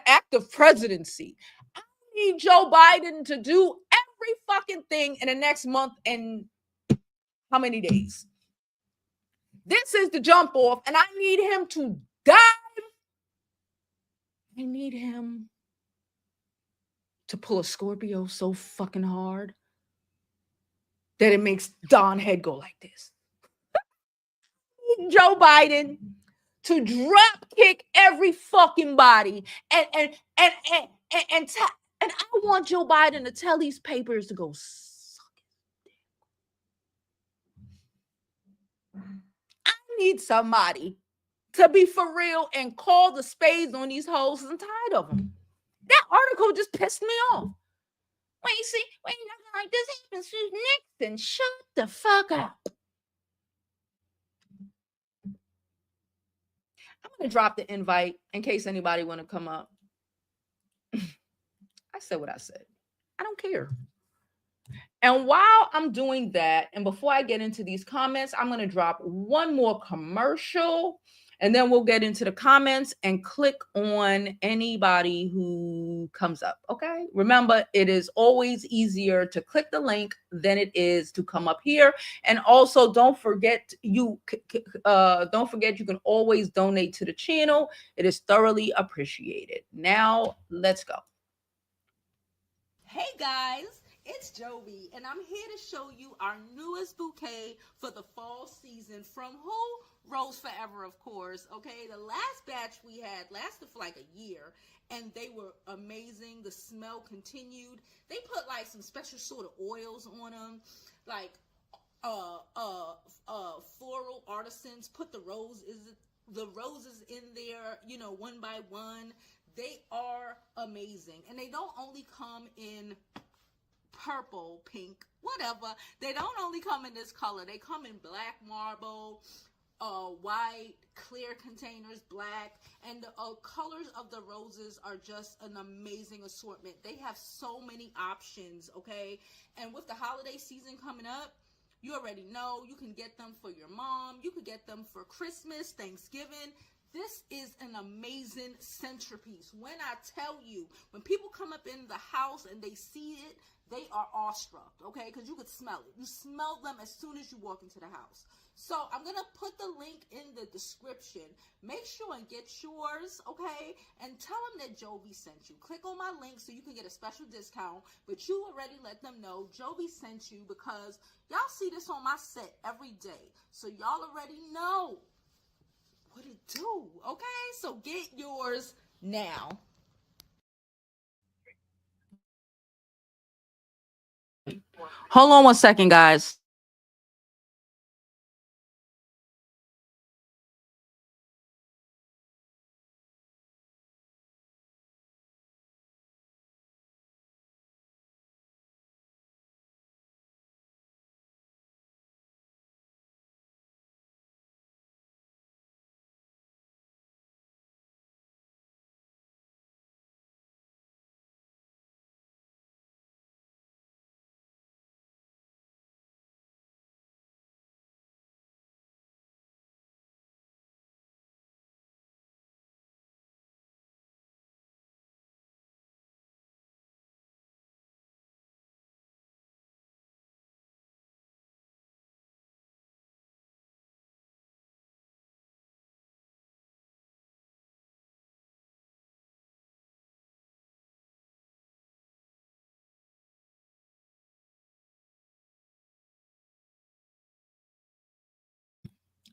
Speaker 1: act of presidency. I need Joe Biden to do every fucking thing in the next month and how many days? This is the jump off, and I need him to dive. I need him to pull a Scorpio so fucking hard that it makes Don's head go like this. Joe Biden to drop kick every fucking body, and I want Joe Biden to tell these papers to go suck it. need somebody to be for real and call the spades on these hoes. I'm tired of them. That article just pissed me off. When nothing like this happens to Nixon, shut the fuck up. I'm gonna drop the invite in case anybody want to come up. I said what I said. I don't care. And while I'm doing that, and before I get into these comments, I'm going to drop one more commercial, and then we'll get into the comments and click on anybody who comes up. Okay. Remember, it is always easier to click the link than it is to come up here. And also, don't forget you can always donate to the channel. It is thoroughly appreciated. Now, let's go.
Speaker 4: Hey guys, it's Jovi, and I'm here to show you our newest bouquet for the fall season from who? Rose Forever, of course. Okay, the last batch we had lasted for like a year, and they were amazing. The smell continued. They put like some special sort of oils on them, like floral artisans put the roses in there, you know, one by one. They are amazing, and they don't only come in purple, pink, whatever. They don't only come in this color. They come in black marble, white, clear containers, black, and the colors of the roses are just an amazing assortment. They have so many options, okay? And with the holiday season coming up, you already know you can get them for your mom. You could get them for Christmas, Thanksgiving. This is an amazing centerpiece. When I tell you, when people come up in the house and they see it, they are awestruck, okay? Because you could smell it. You smell them as soon as you walk into the house. So I'm going to put the link in the description. Make sure and get yours, okay? And tell them that Jovi sent you. Click on my link so you can get a special discount. But you already let them know Jovi sent you, because y'all see this on my set every day. So y'all already know what it do, okay? So get yours now.
Speaker 1: Hold on one second, guys.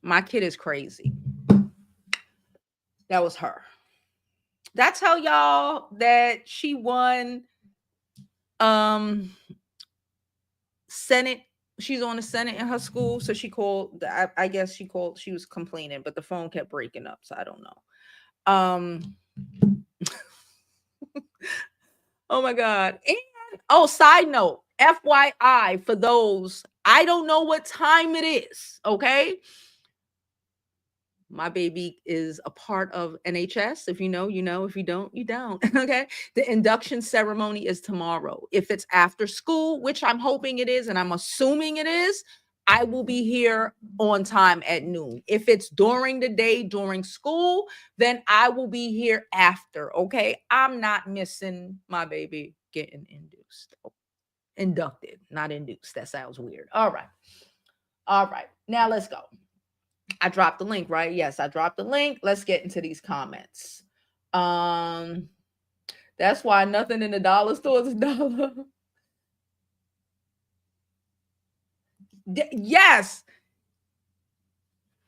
Speaker 1: My kid is crazy. That was her. Did I tell y'all that she won Senate? She's on the Senate in her school. So she called, I guess she called, she was complaining, but the phone kept breaking up. So I don't know. Oh my God. And side note, FYI, for those, I don't know what time it is. Okay. My baby is a part of NHS. If you know, you know. If you don't, you don't. Okay. The induction ceremony is tomorrow. If it's after school, which I'm hoping it is, and I'm assuming it is, I will be here on time at noon. If it's during the day, during school, then I will be here after. Okay. I'm not missing my baby getting inducted, not induced. That sounds weird. All right. All right. Now let's go. I dropped the link, right? Yes, I dropped the link. Let's get into these comments. That's why nothing in the dollar store is a dollar. Yes.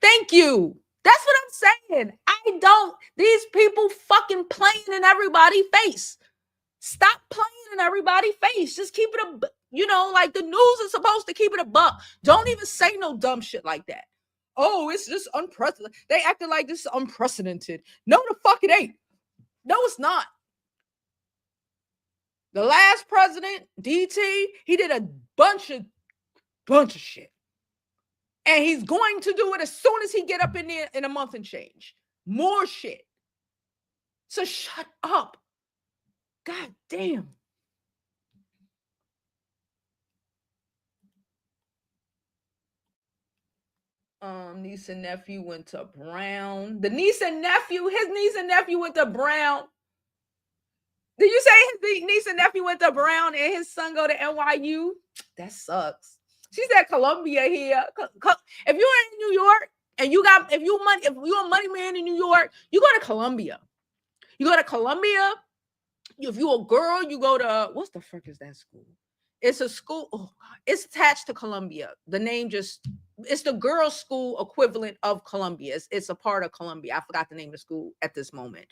Speaker 1: Thank you. That's what I'm saying. These people fucking playing in everybody's face. Stop playing in everybody's face. Just keep it like the news is supposed to keep it a buck. Don't even say no dumb shit like that. Oh, it's just unprecedented. They acted like this is unprecedented. No, the fuck it ain't. No, it's not. The last president, DT, he did a bunch of shit. And he's going to do it as soon as he get up in there in a month and change. More shit. So shut up. God damn. Niece and nephew went to Brown. His niece and nephew went to Brown. Did you say his niece and nephew went to Brown and his son go to NYU? That sucks. She said Columbia here. If you're in New York and if you're a money man in New York, you go to Columbia. You go to Columbia. If you're a girl, you go to, what's the frick is that school? It's a school. Oh, it's attached to Columbia. The name it's the girls' school equivalent of Columbia. It's a part of Columbia. I forgot the name of the school at this moment.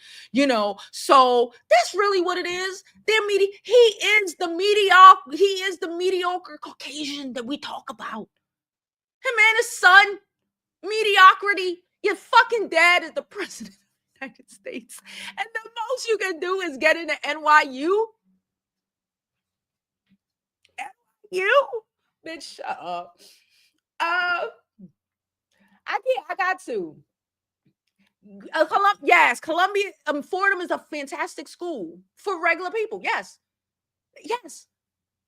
Speaker 1: So that's really what it is. He is the mediocre Caucasian that we talk about. Him and his son, mediocrity. Your fucking dad is the president of the United States. And the most you can do is get into NYU. Bitch, shut up. I got to. Columbia, Fordham is a fantastic school for regular people. Yes,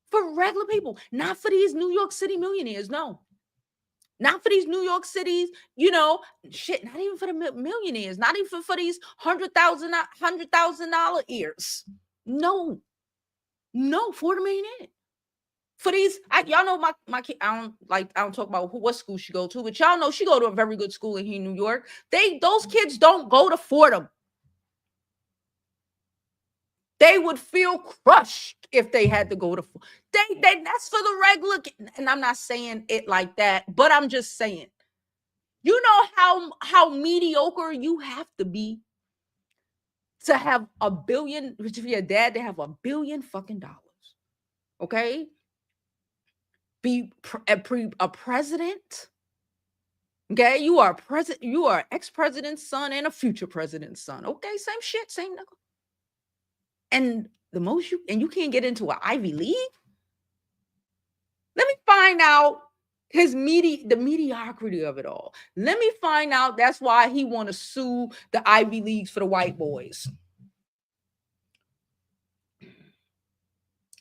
Speaker 1: for regular people, not for these New York City millionaires. No, not for these New York Cities. Shit. Not even for the millionaires. Not even for these $100,000 ears. No, Fordham ain't it. For these, y'all know my kid. I don't talk about what school she go to, but y'all know she go to a very good school in New York. Those kids don't go to Fordham. They would feel crushed if they had to go to. That's for the regular. And I'm not saying it like that, but I'm just saying. You know how mediocre you have to be to have $1 billion. For your dad to have $1 billion fucking dollars. Okay. Be a president. Okay, you are president. You are ex-president's son and a future president's son. Okay, same shit, same nigga. And you can't get into an Ivy League. Let me find out the mediocrity of it all. Let me find out that's why he want to sue the Ivy Leagues for the white boys.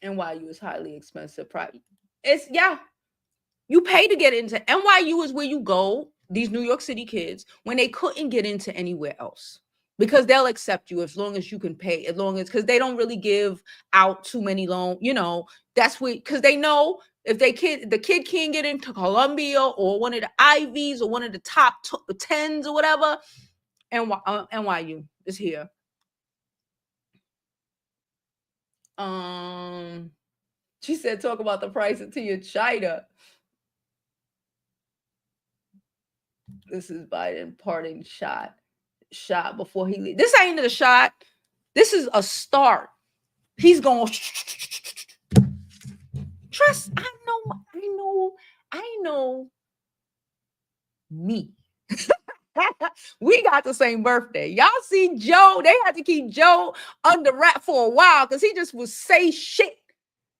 Speaker 1: NYU is highly expensive. You pay to get into NYU is where you go, these New York City kids, when they couldn't get into anywhere else. Because they'll accept you as long as you can pay, because they don't really give out too many loans. That's because they know if the kid can't get into Columbia or one of the Ivies or one of the top 10s or whatever, NYU is here. She said, talk about the price of tea in China. This is Biden parting shot before he leaves. This ain't a shot. This is a start. He's going trust. I know me. We got the same birthday. Y'all see Joe. They had to keep Joe under wrap for a while because he just would say shit.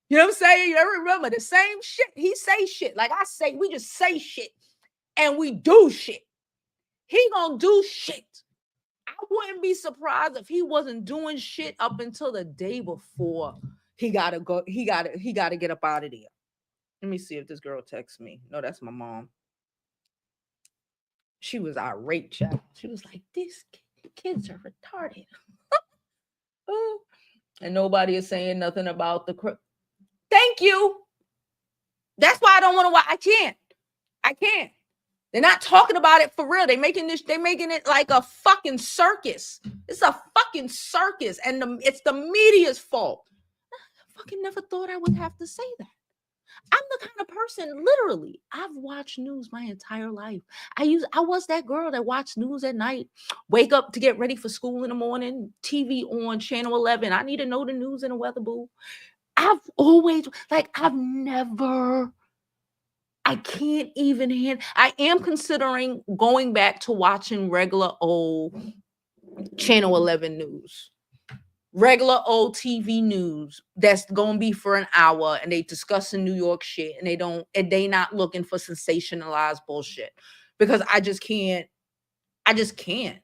Speaker 1: You know what I'm saying? You ever remember the same shit? He say shit. Like I say, we just say shit and we do shit. He gonna do shit. I wouldn't be surprised if he wasn't doing shit up until the day before he gotta go. He gotta get up out of there. Let me see if this girl texts me. No, that's my mom. She was irate, child. She was like, "These kids are retarded." And nobody is saying nothing about the. Thank you. That's why I don't want to watch. I can't. They're not talking about it for real. They're making it like a fucking circus. It's a fucking circus, and it's the media's fault. I fucking never thought I would have to say that. I'm the kind of person, literally, I've watched news my entire life. I was that girl that watched news at night, wake up to get ready for school in the morning, TV on channel 11. I need to know the news and the weather, boo. I've never I can't even handle. I am considering going back to watching regular old Channel 11 news, regular old TV news that's gonna be for an hour, and they discussing New York shit, and they not looking for sensationalized bullshit, because I just can't. I just can't.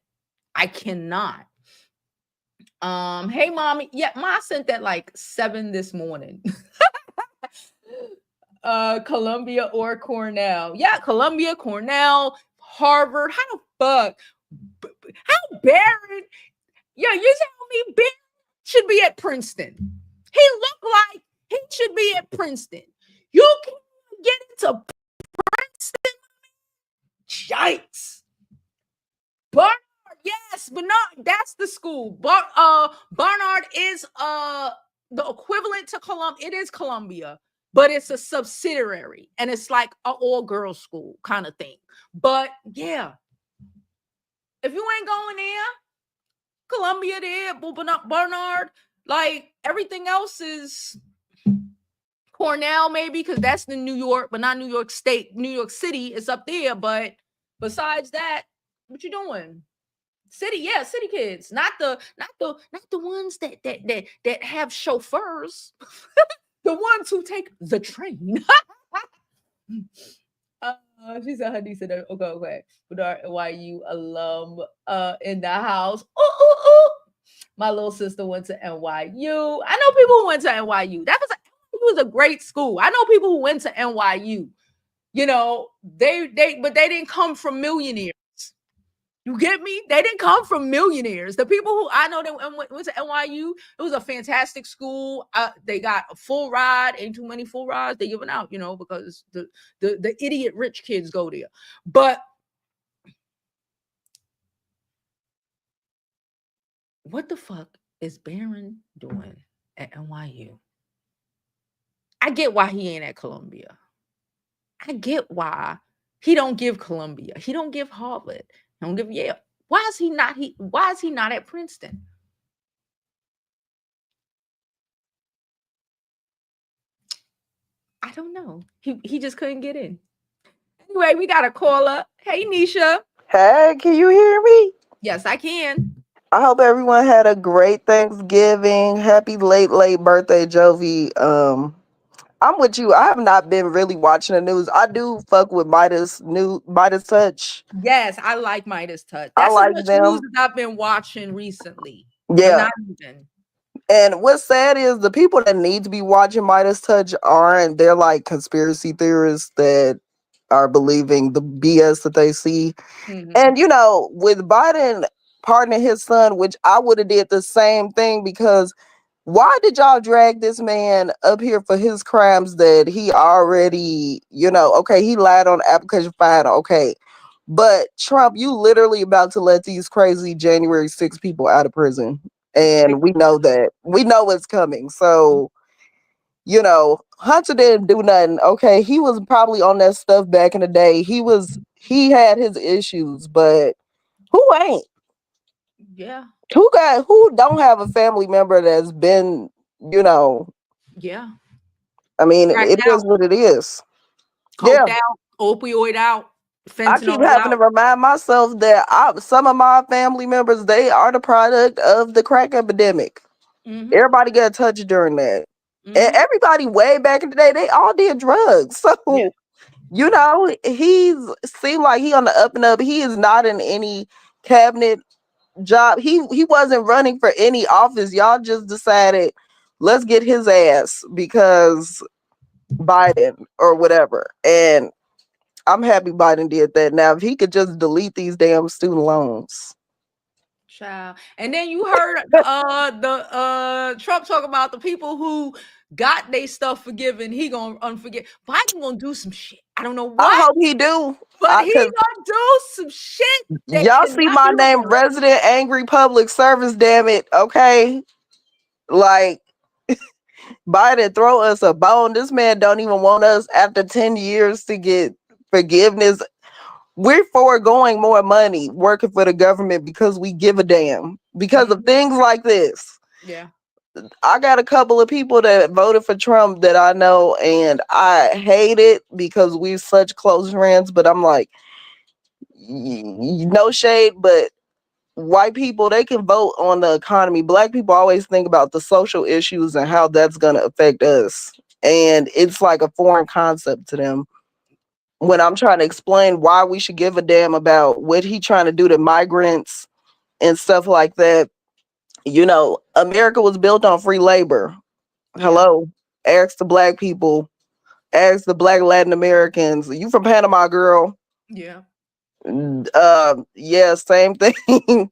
Speaker 1: I cannot. Hey mommy. Yeah, ma sent that like 7 this morning. Columbia or Cornell. Yeah, Columbia, Cornell, Harvard. How the fuck? How barren? Yeah, you tell me Barron should be at Princeton. He looked like he should be at Princeton. You can't get into Princeton. Yikes. Barnard, yes, Bernard, that's the school. Barnard is the equivalent to Columbia. It is Columbia, but it's a subsidiary, and it's like an all-girls school kind of thing. But yeah, if you ain't going there, Columbia there, Barnard, like everything else is Cornell, maybe, because that's the New York, but not New York State. New York City is up there, but besides that, what you doing? City, yeah, city kids, not the ones that have chauffeurs, the ones who take the train. She said, "Honey said, okay. With our NYU alum in the house. Ooh. My little sister went to NYU. I know people who went to NYU. It was a great school. I know people who went to NYU. You know, but they didn't come from millionaires. You get me? They didn't come from millionaires. The people who I know that went to NYU, it was a fantastic school. They got a full ride. Ain't too many full rides they giving out, because the idiot rich kids go there. But what the fuck is Barron doing at NYU? I get why he ain't at Columbia. I get why he don't give Columbia. He don't give Harvard. He don't give Yale. Why is he not at Princeton? I don't know. He just couldn't get in. Anyway, we got a caller. Hey, Nisha.
Speaker 5: Hey, can you hear me?
Speaker 1: Yes, I can.
Speaker 5: I hope everyone had a great Thanksgiving. Happy late birthday, Jovi. I'm with you. I have not been really watching the news. I do fuck with Midas Touch.
Speaker 1: Yes, I like Midas Touch.
Speaker 5: I
Speaker 1: That's as
Speaker 5: like
Speaker 1: much news
Speaker 5: them.
Speaker 1: as I've been watching recently, but
Speaker 5: Yeah.
Speaker 1: not even.
Speaker 5: And what's sad is the people that need to be watching Midas Touch aren't. They're like conspiracy theorists that are believing the BS that they see.
Speaker 1: Mm-hmm.
Speaker 5: And with Biden pardoning his son, which I would have did the same thing, because why did y'all drag this man up here for his crimes that he already, okay, he lied on the application, fine, okay. But Trump, you literally about to let these crazy January 6 people out of prison. And we know that. We know it's coming. So, Hunter didn't do nothing. Okay, he was probably on that stuff back in the day. He had his issues, but who ain't?
Speaker 1: Yeah.
Speaker 5: Who don't have a family member that's been,
Speaker 1: Yeah.
Speaker 5: I mean,
Speaker 1: Cracked
Speaker 5: it is
Speaker 1: out,
Speaker 5: what it is. Yeah.
Speaker 1: coked out, opioid out,
Speaker 5: I keep
Speaker 1: fentanyl
Speaker 5: having to
Speaker 1: out.
Speaker 5: remind myself that some of my family members, they are the product of the crack epidemic.
Speaker 1: Mm-hmm.
Speaker 5: Everybody got touched during that. And
Speaker 1: Mm-hmm.
Speaker 5: everybody way back in the day, they all did drugs.
Speaker 1: Yeah.
Speaker 5: So, he's seemed like he on the up and up. He is not in any cabinet job. He wasn't running for any office. Y'all just decided, let's get his ass because Biden or whatever. And I'm happy Biden did that. Now, if he could just delete these damn student loans.
Speaker 1: Child. And then you heard the Trump talk about the people who got their stuff forgiven. He gonna unforgive. Biden gonna do some shit. I don't know
Speaker 5: I
Speaker 1: what,
Speaker 5: hope he do.
Speaker 1: but he
Speaker 5: Because
Speaker 1: gonna do some shit that
Speaker 5: y'all see
Speaker 1: cannot
Speaker 5: my
Speaker 1: be
Speaker 5: name,
Speaker 1: reversed.
Speaker 5: Resident Angry Public Service, damn it. Okay. Like, Biden throw us a bone. This man don't even want us after 10 years to get forgiveness. We're foregoing more money working for the government because we give a damn. Because of things like this.
Speaker 1: Yeah.
Speaker 5: I got a couple of people that voted for Trump that I know, and I hate it because we're such close friends. But I'm like, no shade, but white people, they can vote on the economy. Black people always think about the social issues and how that's going to affect us. And it's like a foreign concept to them. When I'm trying to explain why we should give a damn about what he trying to do to migrants and stuff like that, America was built on free labor.
Speaker 1: Yeah.
Speaker 5: Hello, ask the black people, ask the black Latin Americans. You from Panama, girl?
Speaker 1: Yeah.
Speaker 5: Yeah, same thing.
Speaker 1: Same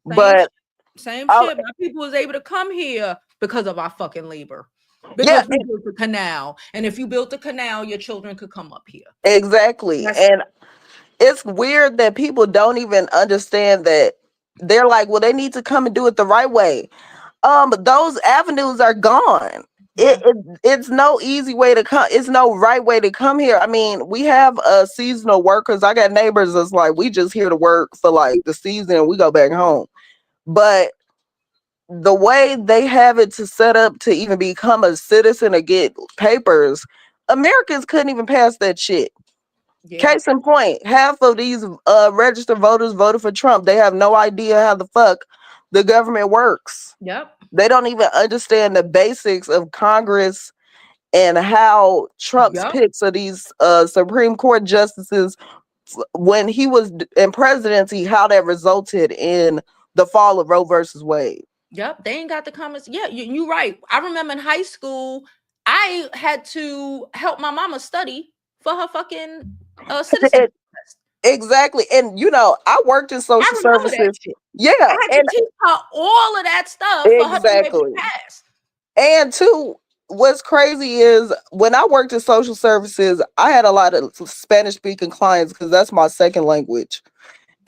Speaker 5: But
Speaker 1: same
Speaker 5: I,
Speaker 1: shit. My people was able to come here because of our fucking labor.
Speaker 5: yeah,
Speaker 1: Because we built the canal. And if you built the canal, your children could come up here.
Speaker 5: exactly.
Speaker 1: That's
Speaker 5: And it's weird that people don't even understand that. They're like, well, they need to come and do it the right way. Those avenues are gone.
Speaker 1: yeah.
Speaker 5: It's no easy way to come. It's no right way to come here. I mean, we have seasonal workers. I got neighbors that's like, we just here to work for like the season and we go back home. But the way they have it to set up to even become a citizen or get papers, Americans couldn't even pass that shit.
Speaker 1: Yeah.
Speaker 5: Case in point, half of these registered voters voted for Trump. They have no idea how the fuck the government works.
Speaker 1: Yep.
Speaker 5: They don't even understand the basics of Congress and how Trump's
Speaker 1: Yep.
Speaker 5: picks of these Supreme Court justices when he was in presidency, how that resulted in the fall of Roe versus Wade.
Speaker 1: Yep. They ain't got the comments. Yeah, you're right. I remember in high school, I had to help my mama study for her fucking citizen
Speaker 5: It,
Speaker 1: test.
Speaker 5: exactly. And I worked in
Speaker 1: I
Speaker 5: social
Speaker 1: remember that
Speaker 5: services.
Speaker 1: shit. I
Speaker 5: Yeah,
Speaker 1: had to
Speaker 5: and
Speaker 1: teach her all of that stuff for her to be able to
Speaker 5: exactly.
Speaker 1: pass.
Speaker 5: And two, what's crazy is when I worked in social services, I had a lot of Spanish speaking clients because that's my second language.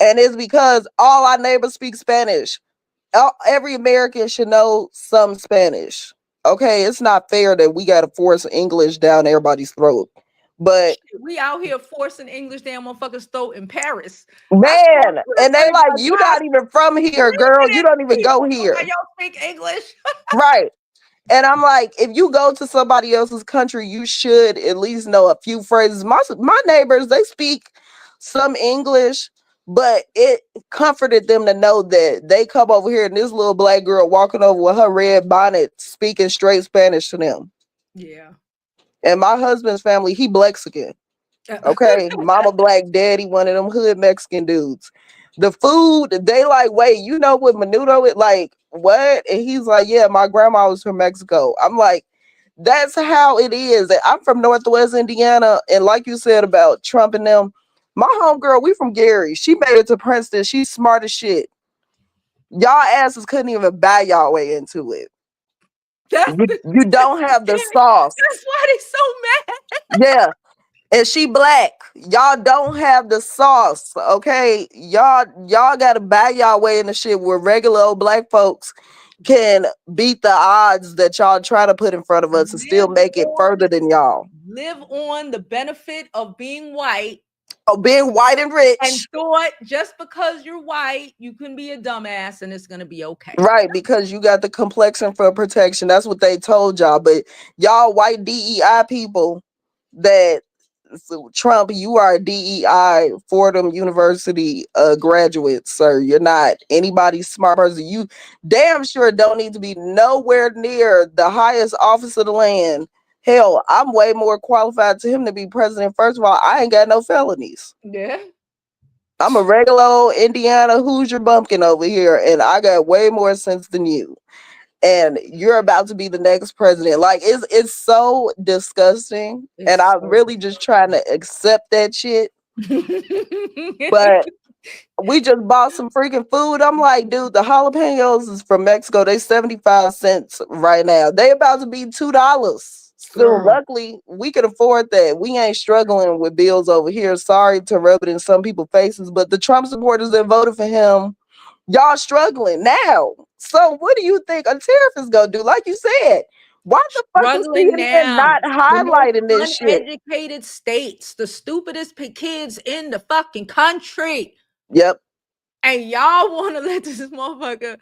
Speaker 5: And it's because all our neighbors speak Spanish. Every American should know some Spanish. Okay, it's not fair that we got to force English down everybody's throat. But
Speaker 1: Shit, we out here forcing English down motherfuckers' throat in Paris. I saw
Speaker 5: man,
Speaker 1: Twitter
Speaker 5: and they
Speaker 1: funny
Speaker 5: like,
Speaker 1: like,
Speaker 5: you
Speaker 1: God,
Speaker 5: not even from here, girl. You don't even
Speaker 1: please,
Speaker 5: go
Speaker 1: why
Speaker 5: here.
Speaker 1: y'all speak English?
Speaker 5: Right. And I'm like, if you go to somebody else's country, you should at least know a few phrases. My neighbors, they speak some English, but it comforted them to know that they come over here and this little black girl walking over with her red bonnet speaking straight Spanish to them.
Speaker 1: Yeah.
Speaker 5: And my husband's family, he Mexican. Okay, mama black, daddy one of them hood Mexican dudes. The food they like, wait, you know what menudo it like? What? And he's like, yeah, my grandma was from Mexico. I'm like, that's how it is. I'm from Northwest Indiana, and like you said about Trump and them, my homegirl, we from Gary. She made it to Princeton. She's smart as shit. Y'all asses couldn't even buy y'all way into it.
Speaker 1: That's
Speaker 5: You don't have the sauce.
Speaker 1: that's why they so mad.
Speaker 5: Yeah. And she black. Y'all don't have the sauce, okay? Y'all gotta buy y'all way in the shit where regular old black folks can beat the odds that y'all try to put in front of us and still make it further than y'all.
Speaker 1: Live on the benefit of being white
Speaker 5: Oh, being white and
Speaker 1: and
Speaker 5: rich.
Speaker 1: thought just because you're white, you can be a dumbass and it's gonna be okay.
Speaker 5: Right, because you got the complexion for protection. That's what they told y'all. But y'all white DEI people that so Trump, you are a DEI Fordham University graduate, sir. You're not anybody's smart person. You damn sure don't need to be nowhere near the highest office of the land. Hell, I'm way more qualified to him to be president. First of all, I ain't got no felonies.
Speaker 1: Yeah.
Speaker 5: I'm a regular old Indiana Hoosier bumpkin over here, and I got way more sense than you. And you're about to be the next president. Like it's so disgusting. And
Speaker 1: It's
Speaker 5: I'm
Speaker 1: so
Speaker 5: really just trying to accept that shit. But we just bought some freaking food. I'm like, dude, the jalapenos is from Mexico. They 75 cents right now. They about to be $2 soon.
Speaker 1: girl.
Speaker 5: Luckily, we can afford that. We ain't struggling with bills over here. Sorry to rub it in some people's faces, but the Trump supporters that voted for him, y'all struggling now. So what do you think a tariff is gonna do? Like you said, why the fuck is
Speaker 1: Struggling
Speaker 5: CNN
Speaker 1: now.
Speaker 5: not
Speaker 1: The most
Speaker 5: highlighting this shit?
Speaker 1: uneducated states, the stupidest kids in the fucking country.
Speaker 5: Yep.
Speaker 1: And y'all want to let this motherfucker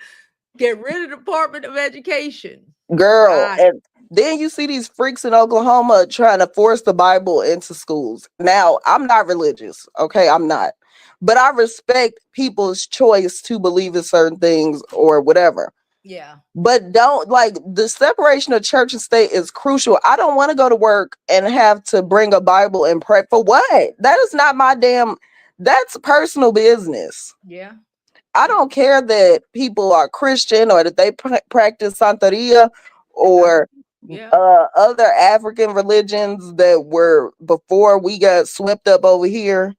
Speaker 1: Get rid of the Department of Education.
Speaker 5: Girl,
Speaker 1: Got it.
Speaker 5: and then you see these freaks in Oklahoma trying to force the Bible into schools. Now, I'm not religious, okay? I'm not. But I respect people's choice to believe in certain things or whatever.
Speaker 1: Yeah.
Speaker 5: But don't, like, the separation of church and state is crucial. I don't want to go to work and have to bring a Bible and pray for what? That is not my damn, that's personal business.
Speaker 1: Yeah.
Speaker 5: I don't care that people are Christian or that they practice Santeria or
Speaker 1: Yeah.
Speaker 5: other African religions that were before we got swept up over here.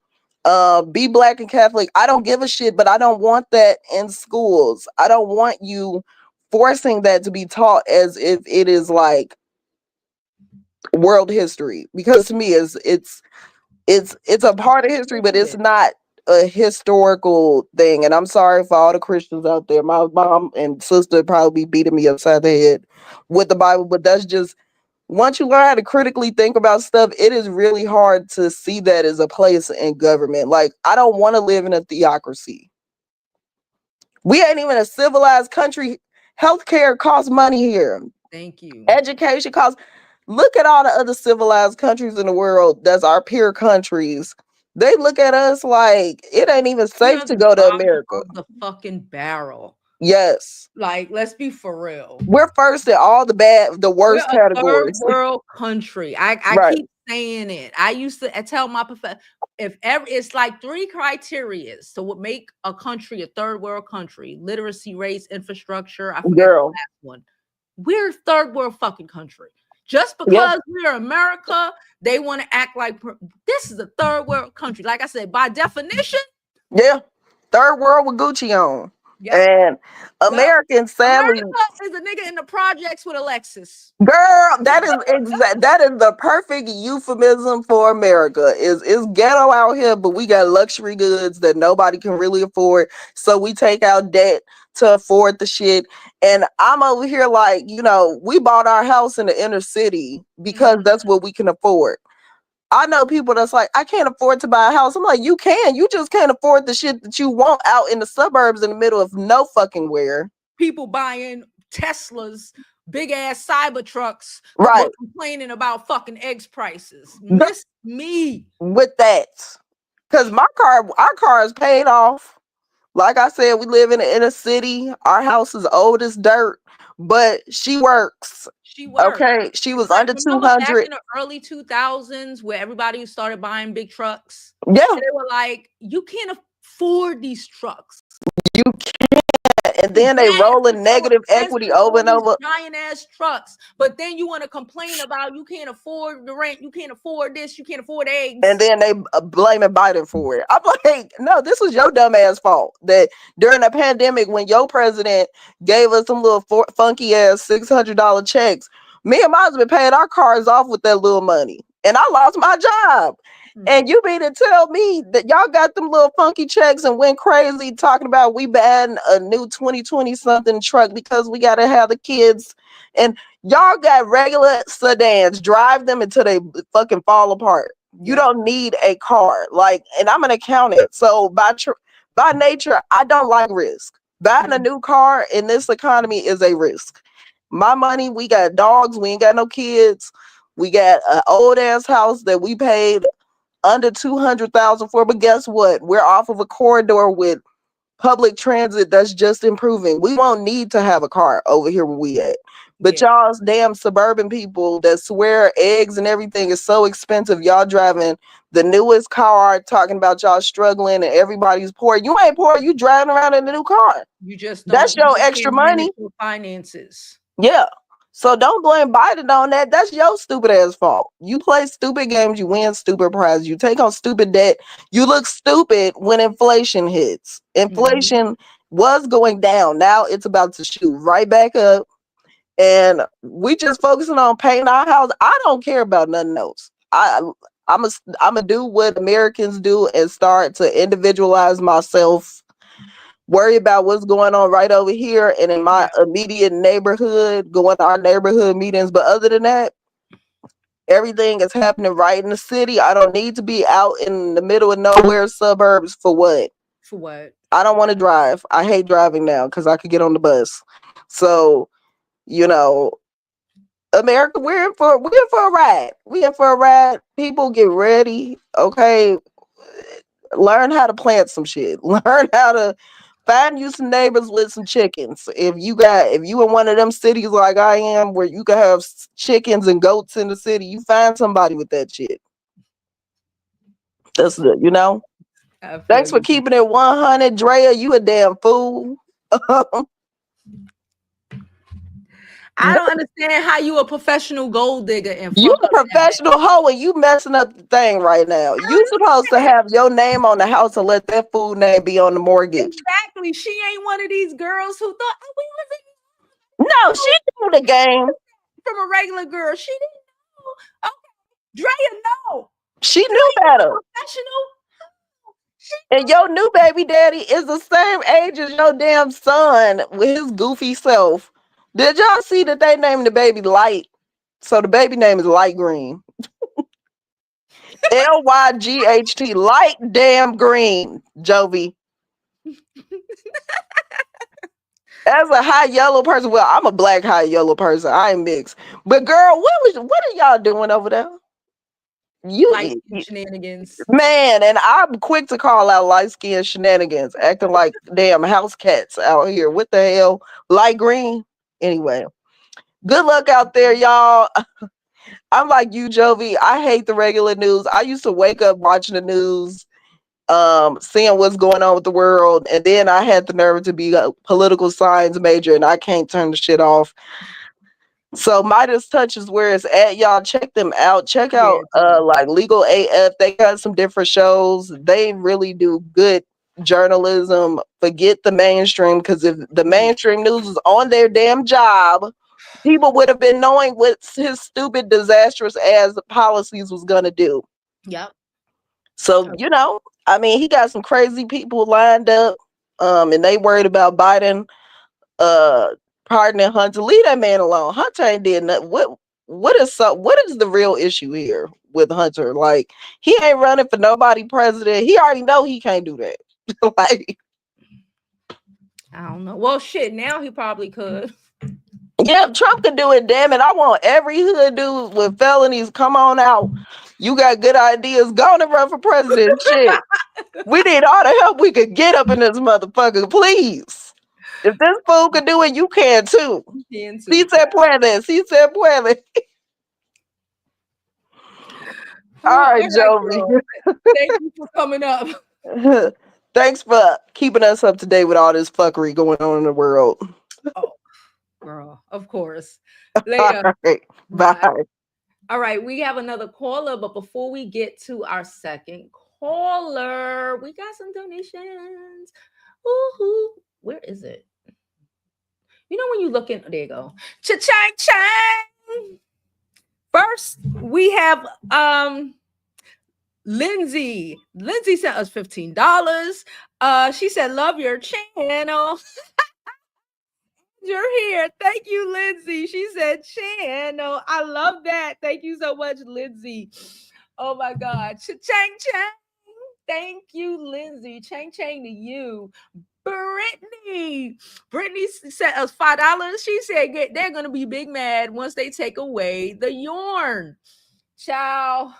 Speaker 5: Be Black and Catholic. I don't give a shit, but I don't want that in schools. I don't want you forcing that to be taught as if it is like world history, because to me it's a part of history, but it's not a historical thing. And I'm sorry for all the Christians out there. My mom and sister probably be beating me upside the head with the Bible, but that's just, once you learn how to critically think about stuff, it is really hard to see that as a place in government. Like, I don't want to live in a theocracy. We ain't even a civilized country. Healthcare costs money here.
Speaker 1: Thank you.
Speaker 5: Education costs. Look at all the other civilized countries in the world that's our peer countries. They look at us like it ain't even safe to go to America.
Speaker 1: The fucking barrel.
Speaker 5: Yes.
Speaker 1: Like, let's be for real.
Speaker 5: We're first in all the worst
Speaker 1: We're a
Speaker 5: categories.
Speaker 1: third world country. I
Speaker 5: Right.
Speaker 1: keep saying it. I used to tell my professor, if ever, it's like 3 criteria to what make a country a third world country: literacy rates, infrastructure. I forget the last one. We're a third world fucking country. Just because we're America, they want to act like this is a third world country. Like I said, by definition.
Speaker 5: Yeah. Third world with Gucci on. Yep. And Americans, sadly,
Speaker 1: America is a nigga in the projects with a Lexus.
Speaker 5: Girl, that is the perfect euphemism for America. Is ghetto out here, but we got luxury goods that nobody can really afford. So we take out debt to afford the shit. And I'm over here like, we bought our house in the inner city because that's what we can afford. I know people that's like, I can't afford to buy a house. I'm like, you can. You just can't afford the shit that you want out in the suburbs in the middle of no fucking where.
Speaker 1: People buying Teslas, big ass cyber trucks,
Speaker 5: right?
Speaker 1: Complaining about fucking eggs prices. Miss me
Speaker 5: with that, because our car is paid off. Like I said, we live in the inner city. Our house is old as dirt, but she works.
Speaker 1: She works.
Speaker 5: Okay, she was under 200
Speaker 1: back in the early 2000s, where everybody started buying big trucks.
Speaker 5: Yeah,
Speaker 1: they were like, you can't afford these trucks.
Speaker 5: You can't. And then they roll in negative equity over and over.
Speaker 1: Giant ass trucks. But then you want to complain about you can't afford the rent, you can't afford this, you can't afford eggs.
Speaker 5: And then they blaming Biden for it. I'm like, no, this was your dumb ass fault. That during the pandemic, when your president gave us some little funky ass $600 checks, me and my husband paid our cars off with that little money. And I lost my job. And you mean to tell me that y'all got them little funky checks and went crazy talking about we buying a new 2020 something truck because we got to have the kids, and y'all got regular sedans, drive them until they fucking fall apart. You don't need a car. Like, and I'm an accountant, so by nature, I don't like risk. Buying a new car in this economy is a risk. My money, we got dogs, we ain't got no kids. We got an old ass house that we paid under 200,000 for, but guess what? We're off of a corridor with public transit that's just improving. We won't need to have a car over here where we at. But y'all's damn suburban people that swear eggs and everything is so expensive. Y'all driving the newest car, talking about y'all struggling and everybody's poor. You ain't poor. You driving around in a new car.
Speaker 1: You just
Speaker 5: that's your extra money.
Speaker 1: Finances.
Speaker 5: Yeah. So don't blame Biden on that. That's your stupid ass fault. You play stupid games, you win stupid prizes, you take on stupid debt. You look stupid when inflation hits. Inflation was going down. Now it's about to shoot right back up. And we just focusing on paying our house. I don't care about nothing else. I'm gonna do what Americans do and start to individualize myself. Worry about what's going on right over here and in my immediate neighborhood, going to our neighborhood meetings. But other than that, everything is happening right in the city. I don't need to be out in the middle of nowhere suburbs for what?
Speaker 1: For what?
Speaker 5: I don't want to drive. I hate driving now because I could get on the bus. So, you know, America, we're in for a ride. We in for a ride. People get ready. Okay. Learn how to plant some shit. Learn how to find you some neighbors with some chickens. If you in one of them cities like I am, where you can have chickens and goats in the city, you find somebody with that shit. That's the, you know.
Speaker 1: I feel
Speaker 5: Thanks for
Speaker 1: you.
Speaker 5: keeping it 100, Drea. You a damn fool.
Speaker 1: I don't understand how you a professional gold digger and
Speaker 5: You
Speaker 1: fuck
Speaker 5: a
Speaker 1: up that.
Speaker 5: professional hoe and you messing up the thing right now. You supposed to have your name on the house and let that fool name be on the mortgage.
Speaker 1: Exactly. She ain't one of these girls who thought, oh, we
Speaker 5: No, she knew the game.
Speaker 1: from a regular girl. She didn't know. Okay, Drea, no.
Speaker 5: She
Speaker 1: Drea,
Speaker 5: knew
Speaker 1: you a
Speaker 5: better.
Speaker 1: professional. She
Speaker 5: And your new baby daddy is the same age as your damn son with his goofy self. Did y'all see that they named the baby Light? So the baby name is Light Green. Lyght, light damn green, Jovi. As a high yellow person, well, I'm a black high yellow person. I ain't mixed. But girl, what are y'all doing over there?
Speaker 1: light
Speaker 5: You,
Speaker 1: skin shenanigans.
Speaker 5: man, and I'm quick to call out light skin shenanigans, acting like damn house cats out here. What the hell? Light green? Anyway. Good luck out there, y'all. I'm like you, Jovi. I hate the regular news. I used to wake up watching the news, seeing what's going on with the world, and then I had the nerve to be a political science major, and I can't turn the shit off. So Midas Touch is where it's at, y'all. Check them out. Check
Speaker 1: Yeah,
Speaker 5: out
Speaker 1: too.
Speaker 5: like Legal AF. They got some different shows. They really do good journalism. Forget the mainstream, because if the mainstream news is on their damn job, people would have been knowing what his stupid, disastrous ass policies was gonna do.
Speaker 1: Yep.
Speaker 5: So, you know, I mean, he got some crazy people lined up, and they worried about Biden uh pardoning Hunter. Leave that man alone. Hunter ain't did nothing. What is the real issue here with Hunter? Like, he ain't running for nobody president. He already know he can't do that. Like,
Speaker 1: I don't know. Well, shit. Now he probably could.
Speaker 5: yeah, Trump could do it, damn it. I want every hood dude with felonies come on out. You got good ideas. Go on and run for president. Shit. We need all the help we could get up in this motherfucker, please. If this fool can do it, you can too.
Speaker 1: Can
Speaker 5: Si
Speaker 1: too.
Speaker 5: se puede. Si se puede. All
Speaker 1: Well,
Speaker 5: right,
Speaker 1: all right,
Speaker 5: Jovi.
Speaker 1: girl. Thank you for coming up.
Speaker 5: Thanks for keeping us up to date with all this fuckery going on in the world.
Speaker 1: Oh, girl. Of course.
Speaker 5: All
Speaker 1: Later.
Speaker 5: right.
Speaker 1: Bye.
Speaker 5: Bye.
Speaker 1: All right, we have another caller, but before we get to our second caller, we got some donations. Woohoo! Where is it? You know when you look in, there you go. Cha-chang chang. First, we have Lindsay. Lindsay sent us $15. She said, "Love your channel." You're here. Thank you, Lindsay. She said, channel. I love that. Thank you so much, Lindsay. Oh my God. Chang chang. Thank you, Lindsay. Chang chang to you. Brittany. Brittany sent us $5. She said they're going to be big mad once they take away the yarn. Ciao.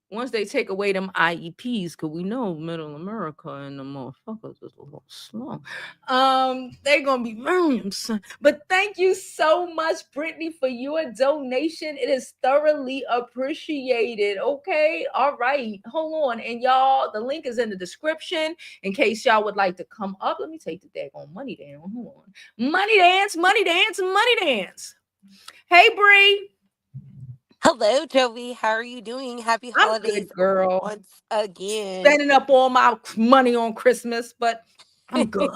Speaker 1: Once they take away them IEPs, because we know middle America and the motherfuckers is a little slow. They're gonna be very upset. But thank you so much, Brittany, for your donation. It is thoroughly appreciated. Okay, all right, hold on, and y'all, the link is in the description in case y'all would like to come up. Let me take the daggone money down. Hold on, money dance, money dance, money dance. Hey, Bree.
Speaker 6: Hello, Jovi. How are you doing? Happy
Speaker 1: I'm
Speaker 6: holidays
Speaker 1: good, girl.
Speaker 6: once again.
Speaker 1: Spending up all my money on Christmas, but I'm good.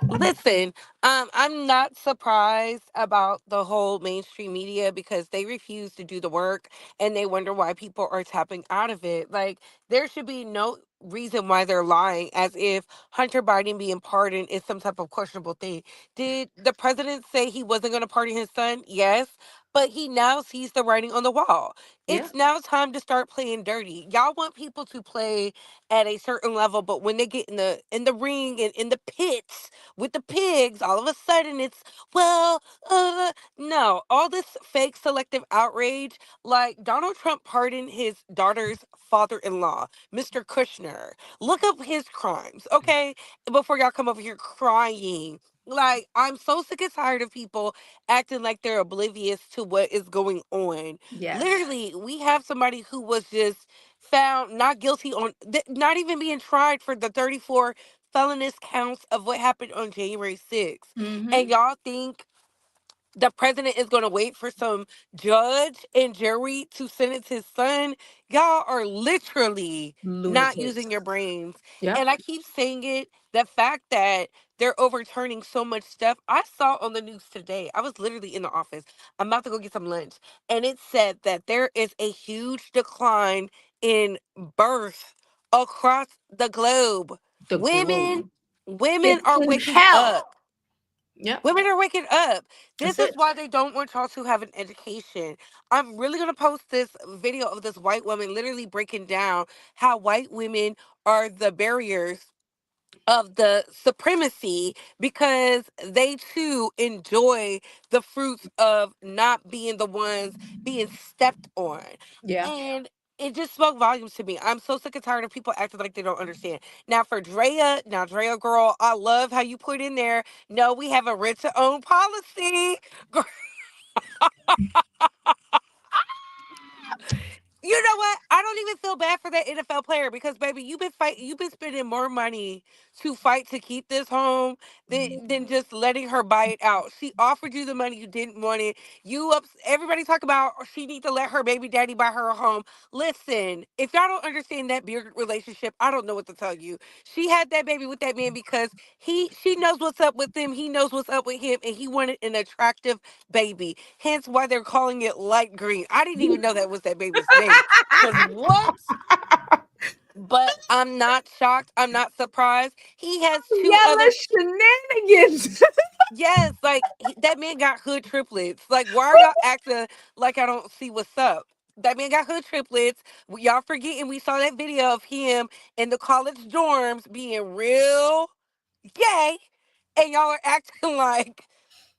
Speaker 6: Listen, I'm not surprised about the whole mainstream media because they refuse to do the work and they wonder why people are tapping out of it. Like, there should be no reason why they're lying as if Hunter Biden being pardoned is some type of questionable thing. Did the president say he wasn't going to pardon his son? Yes. but he now sees the writing on the wall.
Speaker 1: Yeah.
Speaker 6: It's now time to start playing dirty. Y'all want people to play at a certain level, but when they get in the ring and in the pits with the pigs, all of a sudden it's well, no, all this fake selective outrage. Like Donald Trump pardoned his daughter's father-in-law, Mr. Kushner. Look up his crimes, okay? Before y'all come over here crying. Like, I'm so sick and tired of people acting like they're oblivious to what is going on.
Speaker 1: Yes.
Speaker 6: Literally, we have somebody who was just found not guilty on, not even being tried for the 34 felonious counts of what happened on January 6th.
Speaker 1: Mm-hmm.
Speaker 6: And y'all think the president is going to wait for some judge and jury to sentence his son? Y'all are literally not
Speaker 1: Lunatics.
Speaker 6: using your brains.
Speaker 1: Yep.
Speaker 6: And I keep saying it, the fact that they're overturning so much stuff. I saw on the news today, I was literally in the office. I'm about to go get some lunch. And it said that there is a huge decline in birth across the globe.
Speaker 1: The
Speaker 6: Women,
Speaker 1: globe.
Speaker 6: women
Speaker 1: It's
Speaker 6: are
Speaker 1: in
Speaker 6: waking
Speaker 1: hell.
Speaker 6: up.
Speaker 1: Yep.
Speaker 6: Women are waking up.
Speaker 1: That's
Speaker 6: This is
Speaker 1: it.
Speaker 6: why they don't want y'all to have an education. I'm really going to post this video of this white woman literally breaking down how white women are the barriers of the supremacy because they too enjoy the fruits of not being the ones being stepped on.
Speaker 1: Yeah.
Speaker 6: And it just spoke volumes to me. I'm so sick and tired of people acting like they don't understand. Now for Draya, now Draya girl, I love how you put in there. No, we have a rent to own policy. You know what? I don't even feel bad for that NFL player because baby, you've been spending more money to fight to keep this home than just letting her buy it out. She offered you the money, you didn't want it. Everybody talk about she need to let her baby daddy buy her a home. Listen, if y'all don't understand that beard relationship, I don't know what to tell you. She had that baby with that man because she knows what's up with him, he knows what's up with him, and he wanted an attractive baby. Hence why they're calling it light green. I didn't even know that was that baby's name. Cause what? But I'm not shocked. I'm not surprised. He has two other.
Speaker 1: Yellow shenanigans.
Speaker 6: Yes, like that man got hood triplets. Like why are y'all acting like I don't see what's up? That man got hood triplets. Y'all forgetting we saw that video of him in the college dorms being real gay, and y'all are acting like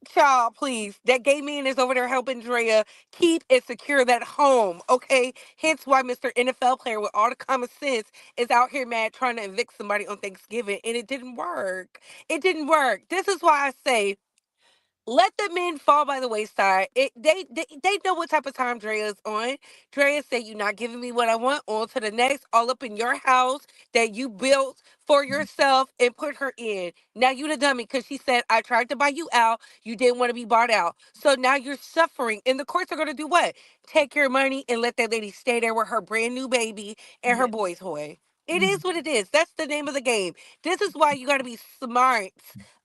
Speaker 6: child, please. That gay man is over there helping Drea keep and secure that home, okay? Hence why Mr. NFL player with all the common sense is out here mad trying to evict somebody on Thanksgiving, and it didn't work. It didn't work. This is why I say let the men fall by the wayside. They know what type of time Drea's on. Drea said, "You not giving me what I want." On to the next, all up in your house that you built for yourself and put her in. Now you the dummy because she said, "I tried to buy you out. You didn't want to be bought out. So now you're suffering." And the courts are gonna do what? Take your money and let that lady stay there with her brand new baby and her
Speaker 1: Yeah.
Speaker 6: boy toy. It is what it is. That's the name of the game. This is why you got to be smart.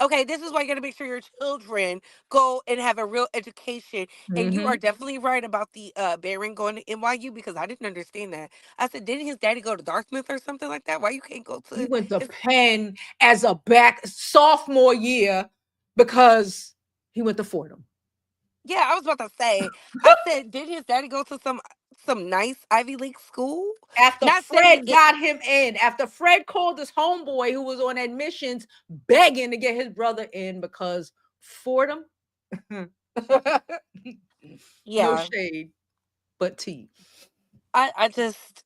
Speaker 6: Okay, this is why you got to make sure your children go and have a real education. And you are
Speaker 1: Mm-hmm.
Speaker 6: definitely right about the Baron going to NYU because I didn't understand that. I said, didn't his daddy go to Dartmouth or something like that? Why you can't go
Speaker 1: He
Speaker 6: to
Speaker 1: went to
Speaker 6: his?
Speaker 1: Penn as a back sophomore year because he went to Fordham.
Speaker 6: Yeah, I was about to say. I said, did his daddy go to some nice Ivy League school?
Speaker 1: After
Speaker 6: Not saying
Speaker 1: Fred
Speaker 6: it.
Speaker 1: got him in, after Fred called his homeboy who was on admissions begging to get his brother in because Fordham, no
Speaker 6: Yeah,
Speaker 1: shade, but tea.
Speaker 6: I just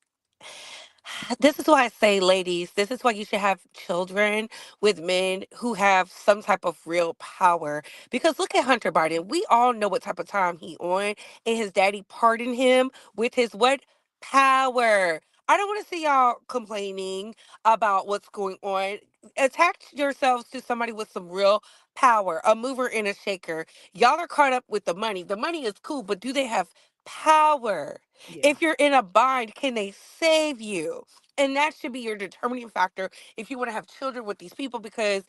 Speaker 6: this is why I say, ladies, this is why you should have children with men who have some type of real power. Because look at Hunter Biden. We all know what type of time he on, and his daddy pardoned him with his what? Power. I don't want to see y'all complaining about what's going on. Attach yourselves to somebody with some real power, a mover and a shaker. Y'all are caught up with the money. The money is cool, but do they have power?
Speaker 1: Yeah.
Speaker 6: If you're in a bind, can they save you? And that should be your determining factor if you want to have children with these people because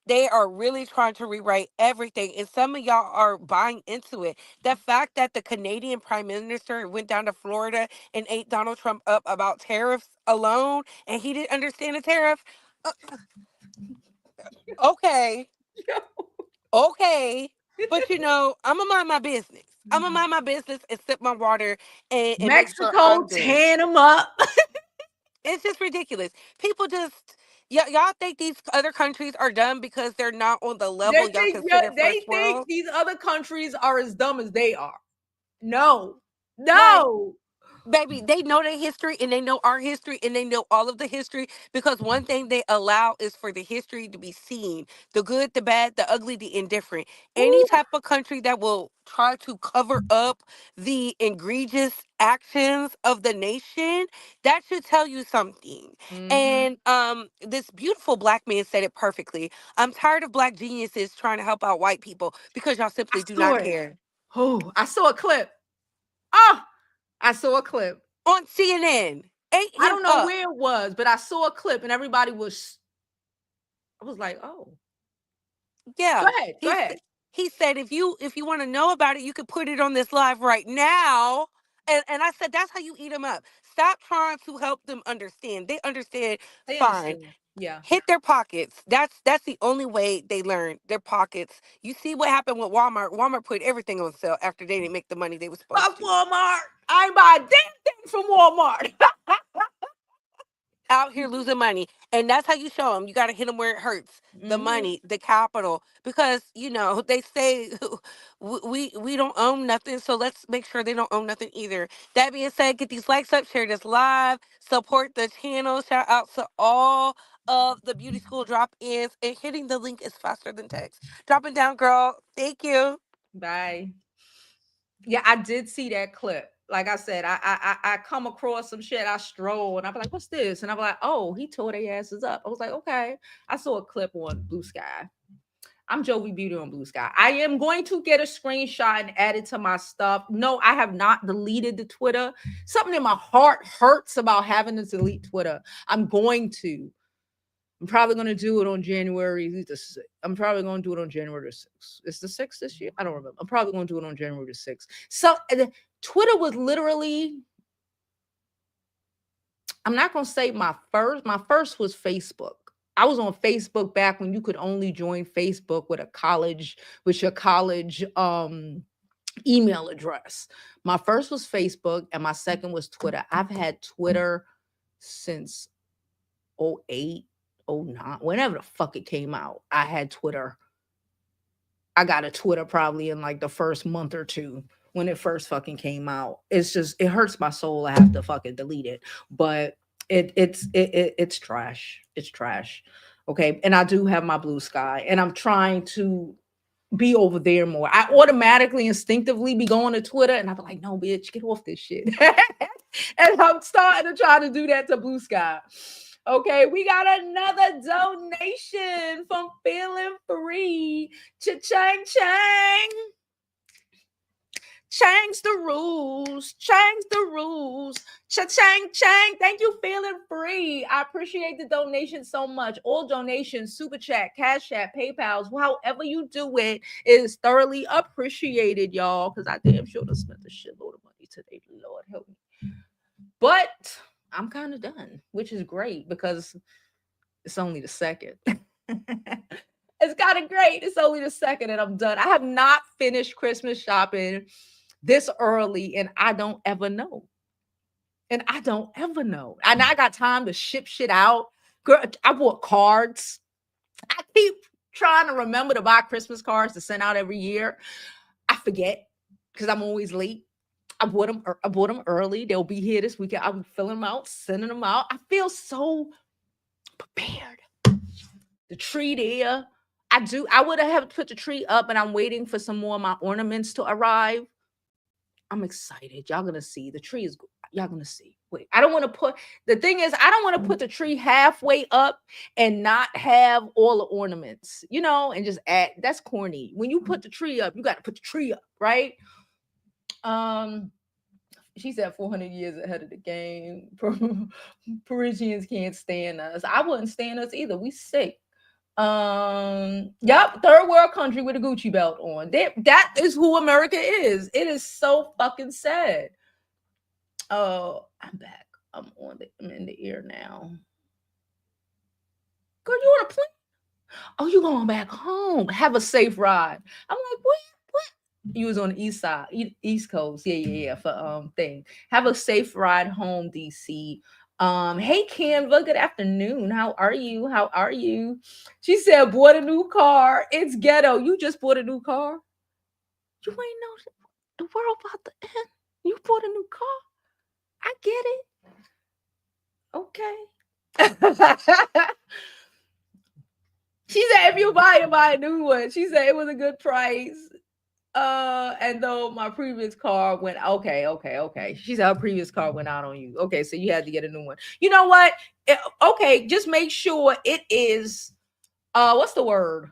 Speaker 6: they are really trying to rewrite everything. And some of y'all are buying into it. The fact that the Canadian Prime Minister went down to Florida and ate Donald Trump up about tariffs alone and he didn't understand the tariff. uh, Okay, okay. But I'm going to mind my business. I'm gonna mind my business and sip my water and make sure
Speaker 1: Mexico,
Speaker 6: I'm good.
Speaker 1: tan them up.
Speaker 6: It's just ridiculous. People just y'all think these other countries are dumb because they're not on the level y'all consider
Speaker 1: They
Speaker 6: first
Speaker 1: think
Speaker 6: world.
Speaker 1: these other countries are as dumb as they are. No,
Speaker 6: Like,
Speaker 1: no.
Speaker 6: baby, they know their history and they know our history and they know all of the history because one thing they allow is for the history to be seen, the good, the bad, the ugly, the indifferent. Any
Speaker 1: Ooh.
Speaker 6: type of country that will try to cover up the egregious actions of the nation, that should tell you something.
Speaker 1: Mhm.
Speaker 6: And this beautiful black man said it perfectly. I'm tired of black geniuses trying to help out white people because y'all
Speaker 1: I
Speaker 6: simply do
Speaker 1: saw
Speaker 6: not
Speaker 1: it.
Speaker 6: care.
Speaker 1: Oh, I saw a clip. Oh, I saw a clip.
Speaker 6: On CNN, ate
Speaker 1: I
Speaker 6: him
Speaker 1: don't know
Speaker 6: up.
Speaker 1: where it was, but I saw a clip and everybody was, I was like, oh, go
Speaker 6: Yeah,
Speaker 1: ahead, go
Speaker 6: he
Speaker 1: ahead.
Speaker 6: he said if you want to know about it, you could put it on this live right now. And I said that's how you eat them up. Stop trying to help them understand. They understand
Speaker 1: They
Speaker 6: fine.
Speaker 1: understand. Yeah.
Speaker 6: Hit their pockets. That's the only way they learn. Their pockets. You see what happened with Walmart? Walmart put everything on sale after they didn't make the money they were supposed
Speaker 1: Fuck
Speaker 6: to.
Speaker 1: Walmart. I ain't buy a damn thing from Walmart.
Speaker 6: Out here losing money. And that's how you show them. You got to hit them where it hurts. The
Speaker 1: Mhm.
Speaker 6: money, the capital, because they say we don't own nothing, so let's make sure they don't own nothing either. That being said, get these likes up, share this live, support the channel. Shout out to all of the beauty school drop-ins, and hitting the link is faster than text. Dropping down, girl. Thank you.
Speaker 1: Bye. Yeah, I did see that clip. Like I said, I come across some shit. I stroll and I'm like, what's this? And I'm like, oh, he tore their asses up. I was like, okay. I saw a clip on Blue Sky. I'm Jovi Beauty on Blue Sky. I am going to get a screenshot and add it to my stuff. No, I have not deleted the Twitter. Something in my heart hurts about having to delete Twitter. I'm going to. I'm probably going to do it on January the 6th. I'm probably going to do it on January the 6th. It's the 6th this year? I don't remember. I'm probably going to do it on January the 6th. So Twitter was literally, I'm not going to say my first. My first was Facebook. I was on Facebook back when you could only join Facebook with your college email address. My first was Facebook and my second was Twitter. I've had Twitter since '08, '09, whenever the fuck it came out. I had Twitter. I got a Twitter probably in like the first month or two when it first fucking came out. It's just it hurts my soul. I have to fucking delete it, but it's trash. It's trash. Okay, and I do have my Blue Sky, and I'm trying to be over there more. I automatically, instinctively be going to Twitter, and I'm like, no, bitch, get off this shit. And I'm starting to try to do that to Blue Sky. Okay, we got another donation from Feeling Free. Cha-chang, chang. Change the rules. Change the rules. Cha-chang, chang. Thank you, Feeling Free. I appreciate the donation so much. All donations, Super Chat, Cash App, PayPals, however you do it, is thoroughly appreciated, y'all, because I damn sure have spent a shitload of money today. Lord help me. But I'm kind of done, which is great because it's only the second. It's kind of great. It's only the second and I'm done. I have not finished Christmas shopping this early and I don't ever know. And I don't ever know. And I got time to ship shit out. Girl, I bought cards. I keep trying to remember to buy Christmas cards to send out every year. I forget because I'm always late. I bought them early. They'll be here this weekend. I'm filling them out, sending them out. I feel so prepared. The tree there. I would have put the tree up and I'm waiting for some more of my ornaments to arrive. I'm excited. Y'all gonna see. The tree is y'all gonna see. Wait, I don't want to put the thing is I don't want to put the tree halfway up and not have all the ornaments, and just add that's corny. When you put the tree up, you got to put the tree up, right? Um she said 400 years ahead of the game. Parisians can't stand us. I wouldn't stand us either. We sick. Yep, third world country with a Gucci belt on. That is who America is. It is so fucking sad. Oh, I'm back. I'm in the air now. Girl, you on a plane? Oh, you going back home. Have a safe ride. I'm like, what? You was on the east side, east coast. Yeah. For thing. Have a safe ride home, DC. Hey Canva, good afternoon. How are you? How are you? She said, bought a new car. It's ghetto. You just bought a new car. You ain't know the world about to end. You bought a new car. I get it. Okay. She said, if you buy a new one. She said it was a good price. And though my previous car went, okay. She said her previous car went out on you. Okay, so you had to get a new one. You know what? Okay, just make sure it is what's the word?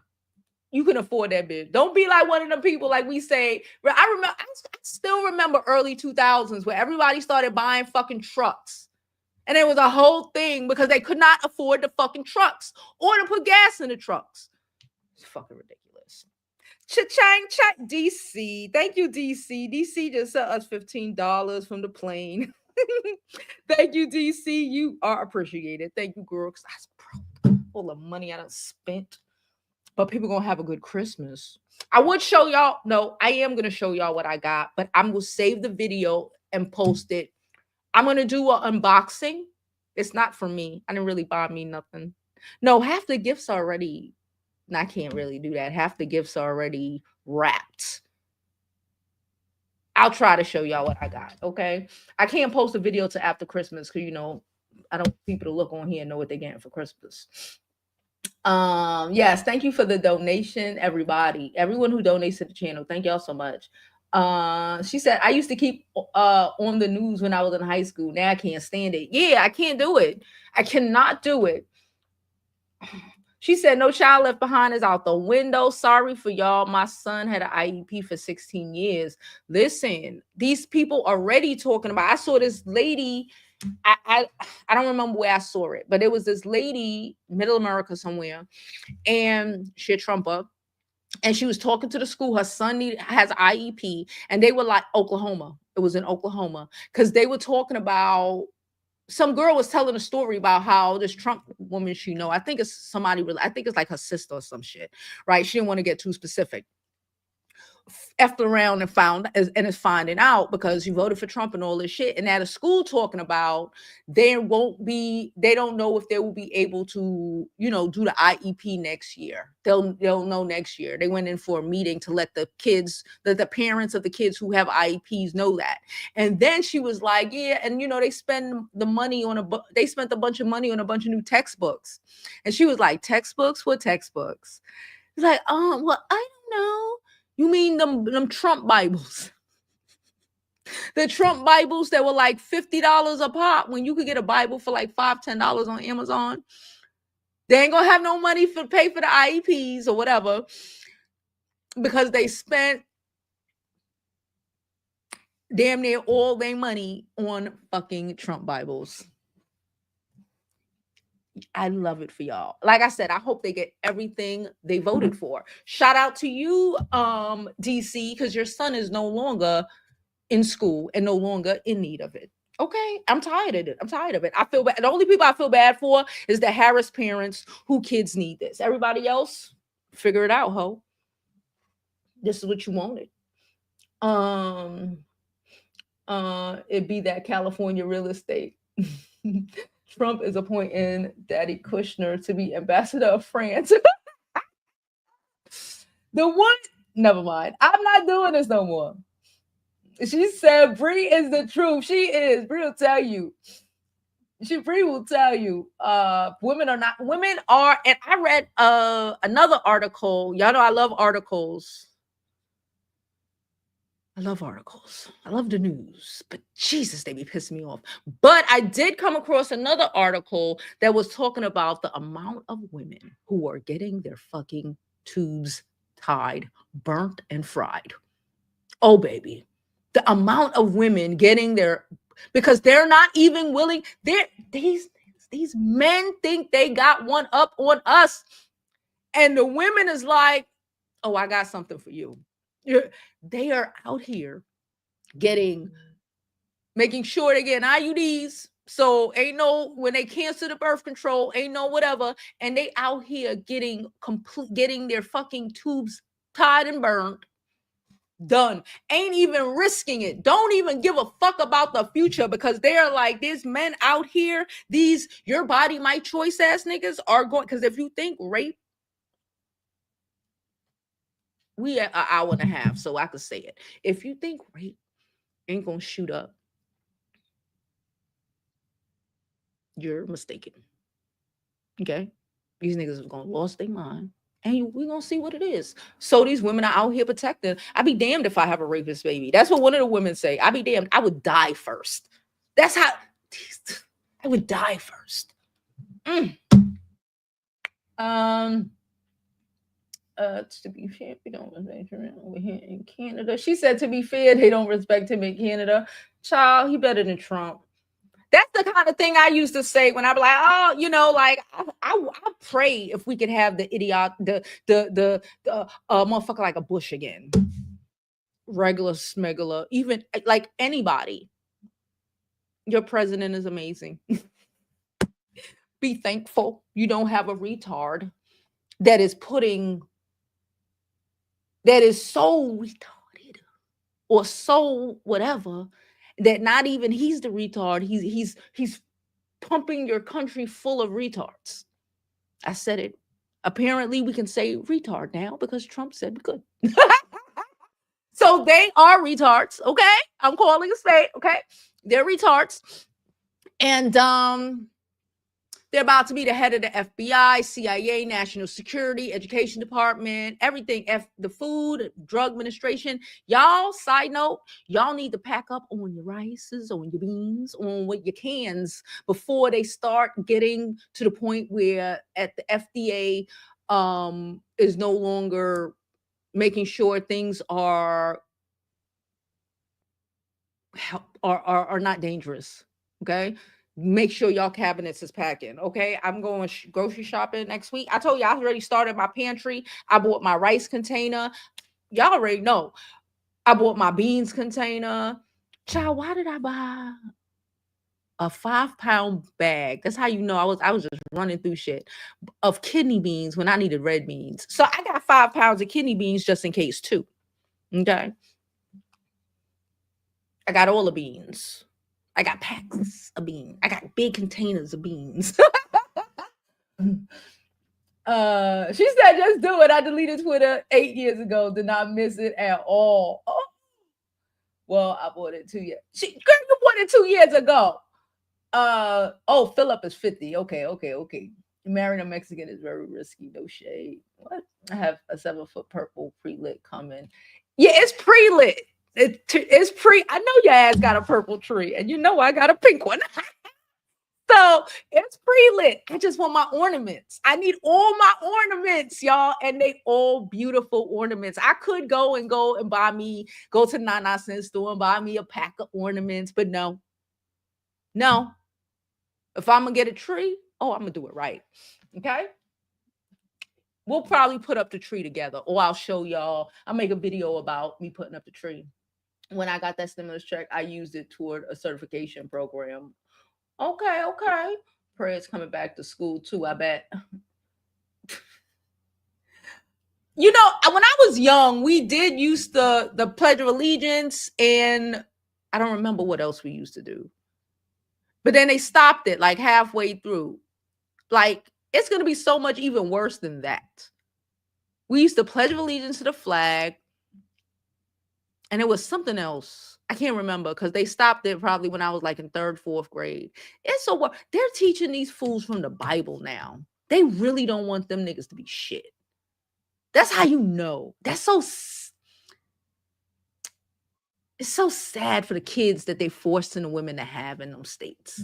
Speaker 1: You can afford that bitch. Don't be like one of them people like we say. I still remember early 2000s where everybody started buying fucking trucks. And it was a whole thing because they could not afford the fucking trucks or to put gas in the trucks. It's fucking ridiculous. Cha-chang, chat, DC. Thank you, DC. DC just sent us $15 from the plane. Thank you, DC. You are appreciated. Thank you, girl. Because that's all the money I done spent. But people gonna have a good Christmas. I would show y'all. No, I am gonna show y'all what I got, but I'm gonna save the video and post it. I'm gonna do an unboxing. It's not for me. I didn't really buy me nothing. No, half the gifts already. And I can't really do that. Half the gifts are already wrapped. I'll try to show y'all what I got. Okay. I can't post a video to after Christmas because I don't want people to look on here and know what they're getting for Christmas. Yes, thank you for the donation, everybody. Everyone who donates to the channel. Thank y'all so much. She said, I used to keep on the news when I was in high school. Now I can't stand it. Yeah, I can't do it. I cannot do it. She said, no child left behind is out the window. Sorry for y'all. My son had an IEP for 16 years. Listen, these people already talking about, I saw this lady, I don't remember where I saw it, but it was this lady, Middle America somewhere, and she a Trumper, and she was talking to the school. Her son has IEP, and they were like Oklahoma. It was in Oklahoma because they were talking about some girl was telling a story about how this Trump woman she know, I think it's somebody, I think it's like her sister or some shit, right? She didn't want to get too specific. Effed around and is finding out because you voted for Trump and all this shit. And at a school talking about they don't know if they will be able to, do the IEP next year. They'll know next year. They went in for a meeting to let the parents of the kids who have IEPs know that. And then she was like, yeah, and they spent a bunch of money on a bunch of new textbooks. And she was like, textbooks? What textbooks? It's like, well, I don't know. You mean them Trump Bibles? The Trump Bibles that were like $50 a pop when you could get a Bible for like $5, $10 on Amazon. They ain't gonna have no money to pay for the IEPs or whatever because they spent damn near all their money on fucking Trump Bibles. I love it for y'all. Like I said, I hope they get everything they voted for. Shout out to you, DC, because your son is no longer in school and no longer in need of it. Okay, I'm tired of it. I feel bad. The only people I feel bad for is the Harris parents who kids need this. Everybody else, figure it out, ho. This is what you wanted. It be that California real estate. Trump is appointing Daddy Kushner to be ambassador of France. The one, never mind. I'm not doing this no more. She said Bree is the truth. She is. Bree will tell you. Bree will tell you. Women are, and I read another article. Y'all know I love articles. I love articles. I love the news, but Jesus, they be pissing me off. But I did come across another article that was talking about the amount of women who are getting their fucking tubes tied, burnt, and fried. Oh, baby. The amount of women getting because they're not even willing. These men think they got one up on us. And the women is like, oh, I got something for you. They are out here making sure they get IUDs. So when they cancel the birth control, ain't no whatever. And they out here getting their fucking tubes tied and burned. Done. Ain't even risking it. Don't even give a fuck about the future, because they're like, there's men out here, these your body, my choice ass niggas are going. Because if you think rape, we at an hour and a half, so I could say it. If you think rape ain't gonna shoot up, you're mistaken. Okay? These niggas is gonna lost their mind. And we gonna see what it is. So these women are out here protecting. I'd be damned if I have a rapist baby. That's what one of the women say. I'd be damned. I would die first. That's how I would die first. To be fair, we don't respect him over here in Canada. She said, to be fair, they don't respect him in Canada. Child, he better than Trump. That's the kind of thing I used to say when I be like, oh, you know, like I pray if we could have the idiot, the motherfucker like a Bush again, regular smuggler, even like anybody. Your president is amazing. Be thankful you don't have a retard that is so retarded or so whatever that not even he's the retard. He's pumping your country full of retards. I said it. Apparently, we can say retard now because Trump said we could. So they are retards, okay? I'm calling a spade, okay? They're retards. And they're about to be the head of the FBI, CIA, National Security, Education Department, everything, the Food, Drug Administration. Y'all, side note, y'all need to pack up on your rices, on your beans, on what your cans before they start getting to the point where at the FDA is no longer making sure things are not dangerous. Okay. Make sure y'all cabinets is packing. Okay. I'm going grocery shopping next week. I told you I already started my pantry. I bought my rice container. Y'all already know. I bought my beans container. Child, why did I buy a 5-pound bag? That's how you know I was just running through shit of kidney beans when I needed red beans. So I got 5 pounds of kidney beans just in case too. Okay. I got all the beans. I got packs of beans. I got big containers of beans. She said, just do it. I deleted Twitter 8 years ago. Did not miss it at all. Oh. Well, I bought it 2 years. Girl, you bought it 2 years ago. Philip is 50. Okay. Marrying a Mexican is very risky. No shade. What? I have a 7-foot purple pre-lit coming. Yeah, it's pre-lit. It's I know your ass got a purple tree, and you know I got a pink one. So it's pre-lit. I just want my ornaments. I need all my ornaments, y'all, and they all beautiful ornaments. I could go and go to 99-cent store and buy me a pack of ornaments, but no. If I'm gonna get a tree, I'm gonna do it right. Okay. We'll probably put up the tree together, or I'll show y'all. I'll make a video about me putting up the tree. When I got that stimulus check, I used it toward a certification program. Okay. Prayers coming back to school too, I bet. You know, when I was young, we did use the Pledge of Allegiance, and I don't remember what else we used to do. But then they stopped it like halfway through. Like, it's going to be so much even worse than that. We used to Pledge of Allegiance to the flag, and it was something else. I can't remember because they stopped it probably when I was like in 3rd, 4th grade. It's so they're teaching these fools from the Bible now. They really don't want them niggas to be shit. That's how you know. It's so sad for the kids that they forcing the women to have in them states.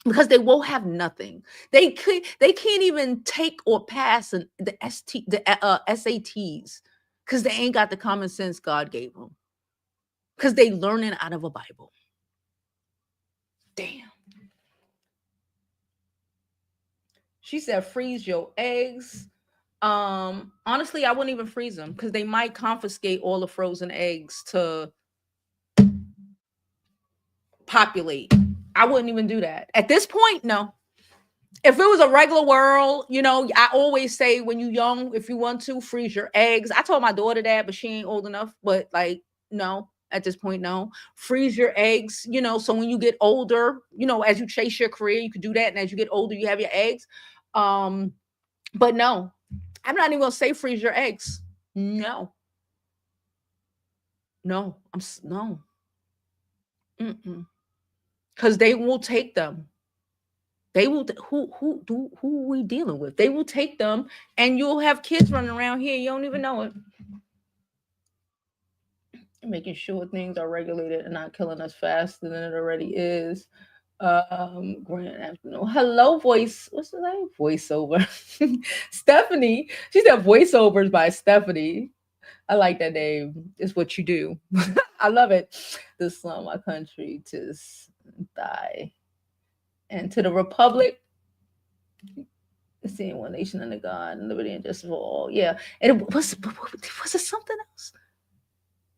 Speaker 1: Because they won't have nothing. They can't even take or pass the SATs because they ain't got the common sense God gave them. Because they learning out of a Bible. Damn. She said, freeze your eggs. Honestly, I wouldn't even freeze them because they might confiscate all the frozen eggs to populate. I wouldn't even do that. At this point, no. If it was a regular world, you know, I always say when you young, if you want to freeze your eggs. I told my daughter that, but she ain't old enough. But like, no, at this point, no. Freeze your eggs, you know, so when you get older, you know, as you chase your career, you could do that. And as you get older, you have your eggs. But no, I'm not even gonna say freeze your eggs. No, no, no. Because they will take them. They will who are we dealing with? They will take them, and you'll have kids running around here. You don't even know it. Making sure things are regulated and not killing us faster than it already is. Grand afternoon. Hello, voice. What's the name? Voiceover. Stephanie. She said voiceovers by Stephanie. I like that name. It's what you do. I love it. This song, my country, to die. And to the republic, seeing one nation under God, and liberty and justice for all. Yeah. And it was it something else?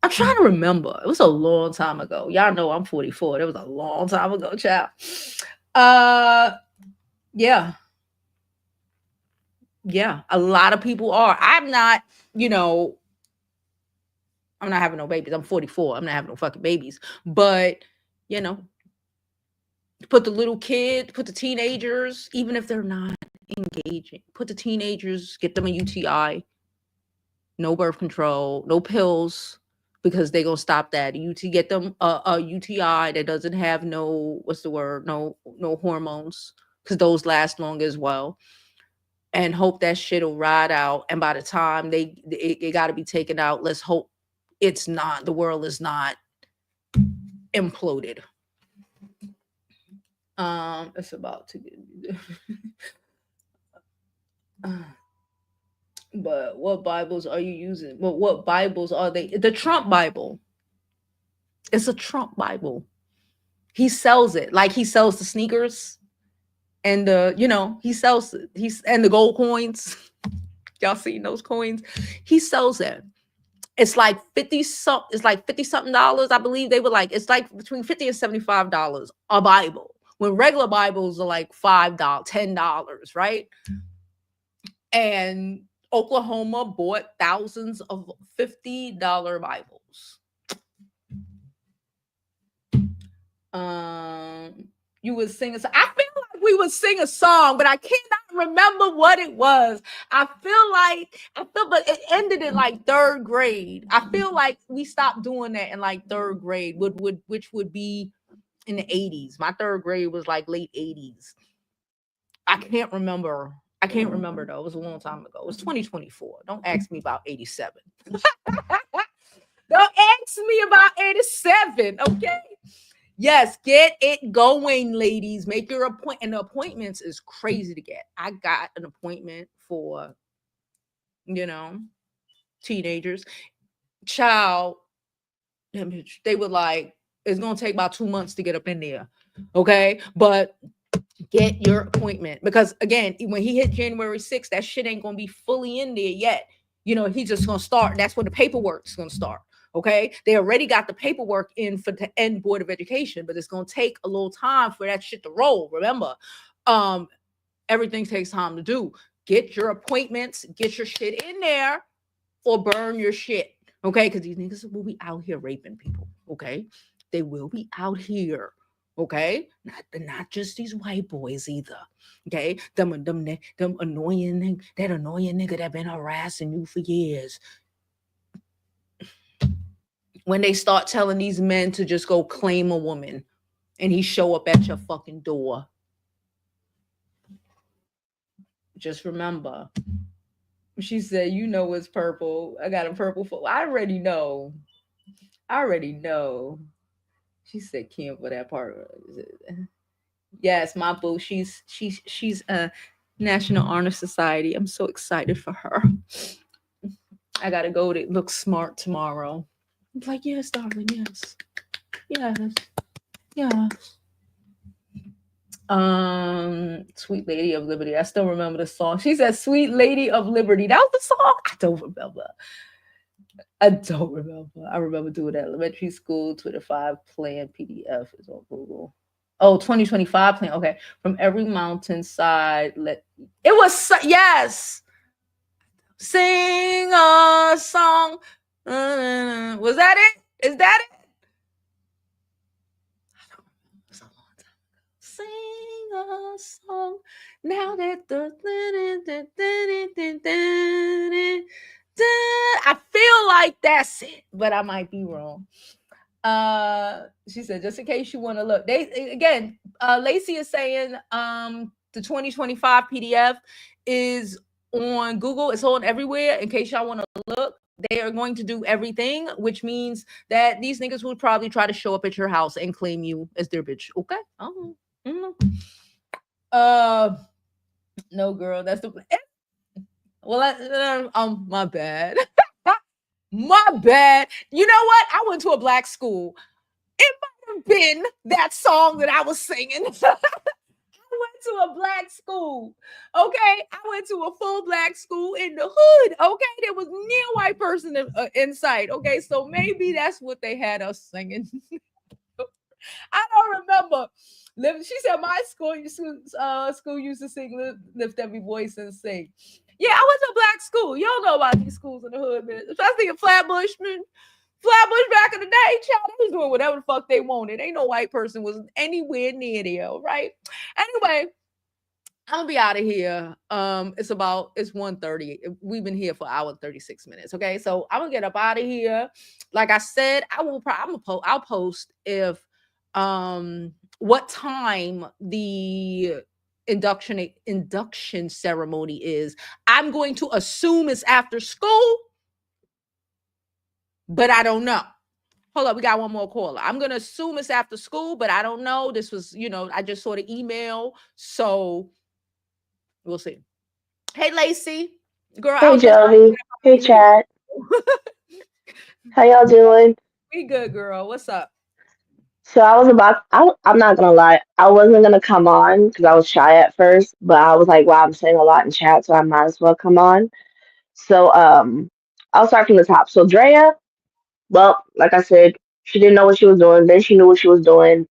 Speaker 1: I'm trying to remember. It was a long time ago. Y'all know I'm 44. It was a long time ago, child. Yeah. Yeah. A lot of people are. I'm not, you know, I'm not having no babies. I'm 44. I'm not having no fucking babies. But, you know, put the little kid, put the teenagers, even if they're not engaging, put the teenagers, get them a UTI, no birth control, no pills, because they're gonna stop that. Get them a UTI that doesn't have no, what's the word? No hormones, because those last long as well. And hope that shit will ride out. And by the time it got to be taken out, let's hope it's not, the world is not imploded. It's about to get. But what Bibles are you using? Well, what Bibles are they? The Trump Bible. It's a Trump Bible. He sells it like he sells the sneakers and you know, he sells it. And the gold coins. Y'all seen those coins? He sells it. It's like 50 something dollars. I believe they were like, it's like between $50 and $75 a Bible. When regular Bibles are like $5, $10, right? And Oklahoma bought thousands of $50 Bibles. You would sing a song. I feel like we would sing a song, but I cannot remember what it was. But it ended in like third grade. I feel like we stopped doing that in like third grade, which would be in the 80s. My third grade was like late 80s. I can't remember though. It was a long time ago. It was 2024. Don't ask me about 87. Don't ask me about 87, okay? Yes, get it going, ladies. Make your appointment. And the appointments is crazy to get. I got an appointment for, you know, teenagers. Child, they were like, it's going to take about 2 months to get up in there. Okay? But get your appointment. Because, again, when he hit January 6th, that shit ain't going to be fully in there yet. You know, he's just going to start. That's when the paperwork's going to start. Okay, they already got the paperwork in for the end Board of Education, but it's gonna take a little time for that shit to roll. Remember, everything takes time to do. Get your appointments, get your shit in there, or burn your shit. Okay, because these niggas will be out here raping people. Okay, they will be out here. Okay, not just these white boys either. Okay, them annoying, that annoying nigga that been harassing you for years. When they start telling these men to just go claim a woman and he show up at your fucking door. Just remember. She said, you know it's purple. I got a purple foot. I already know. She said camp for that part. Yes, my boo. She's a National Honor Society. I'm so excited for her. I gotta go to look smart tomorrow. I'm like, yes, darling, yes. Sweet Lady of Liberty. I still remember the song. She said, Sweet Lady of Liberty. That was the song? I don't remember. I remember doing that. Elementary school, Twitter 5 plan PDF is on Google. Oh, 2025 plan. Okay. From every mountainside. It was yes. Sing a song. Was that it? Is that it? It's a long time. Sing a song. Now that I feel like that's it, but I might be wrong. She said, just in case you want to look. They again, Lacey is saying the 2025 PDF is on Google, it's on everywhere in case y'all want to look. They are going to do everything, which means that these niggas would probably try to show up at your house and claim you as their bitch. Okay. Uh no girl, that's the my bad. My bad. You know what? I went to a black school. It might have been that song that I was singing. I went to a black school. Okay. I went to a full black school in the hood. Okay. There was near white person in sight. Okay. So maybe that's what they had us singing. I don't remember. She said my school used to sing lift every voice and sing. Yeah, I went to a black school. You don't know about these schools in the hood, man. Especially in Flatbush, man. Flatbush back in the day, child, they was doing whatever the fuck they wanted. Ain't no white person was anywhere near there, right? Anyway, I'm gonna be out of here. It's 1:30. We've been here for an hour and 36 minutes. Okay, so I'm gonna get up out of here. Like I said, I'll post if what time the induction ceremony is. I'm going to assume it's after school, but I don't know. Hold up, we got one more caller. I'm gonna assume it's after school, but I don't know. This was, I just saw the email, so we'll see. Hey, Lacey, girl, I
Speaker 7: Hey,
Speaker 1: was just
Speaker 7: Jovi. Hey, Chad. How y'all doing?
Speaker 1: we good, girl. What's up?
Speaker 7: So I'm not gonna lie, I wasn't gonna come on because I was shy at first, but I was like, wow, I'm saying a lot in chat, so I might as well come on. So, I'll start from the top. So, Draya, well, like I said, she didn't know what she was doing, then she knew what she was doing,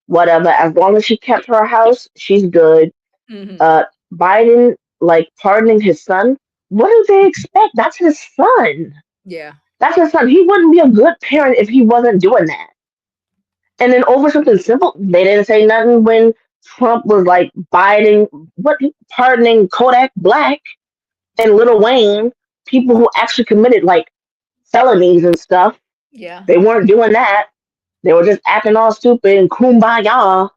Speaker 7: whatever. As long as she kept her house, she's good.
Speaker 1: Mm-hmm.
Speaker 7: Uh, Biden, like, pardoning his son, what do they expect? That's his son.
Speaker 1: Yeah.
Speaker 7: That's his son. He wouldn't be a good parent if he wasn't doing that. And then over something simple, they didn't say nothing when Trump was like pardoning Kodak Black and Lil Wayne, people who actually committed like felonies and stuff.
Speaker 1: Yeah.
Speaker 7: They weren't doing that. They were just acting all stupid and kumbaya.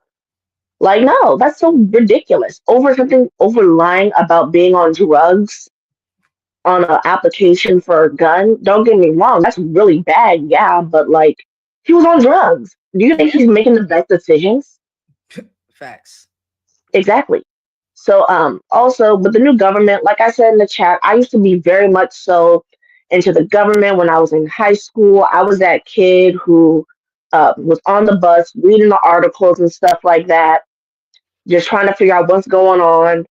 Speaker 7: Like, no, that's so ridiculous. Over lying about being on drugs on an application for a gun. Don't get me wrong, that's really bad, yeah, but like, he was on drugs. Do you think
Speaker 1: Yeah.
Speaker 7: he's making the best decisions?
Speaker 1: Facts.
Speaker 7: Exactly. So, also with the new government, like I said in the chat, I used to be very much so into the government when I was in high school. I was that kid who was on the bus reading the articles and stuff like that, just trying to figure out what's going on.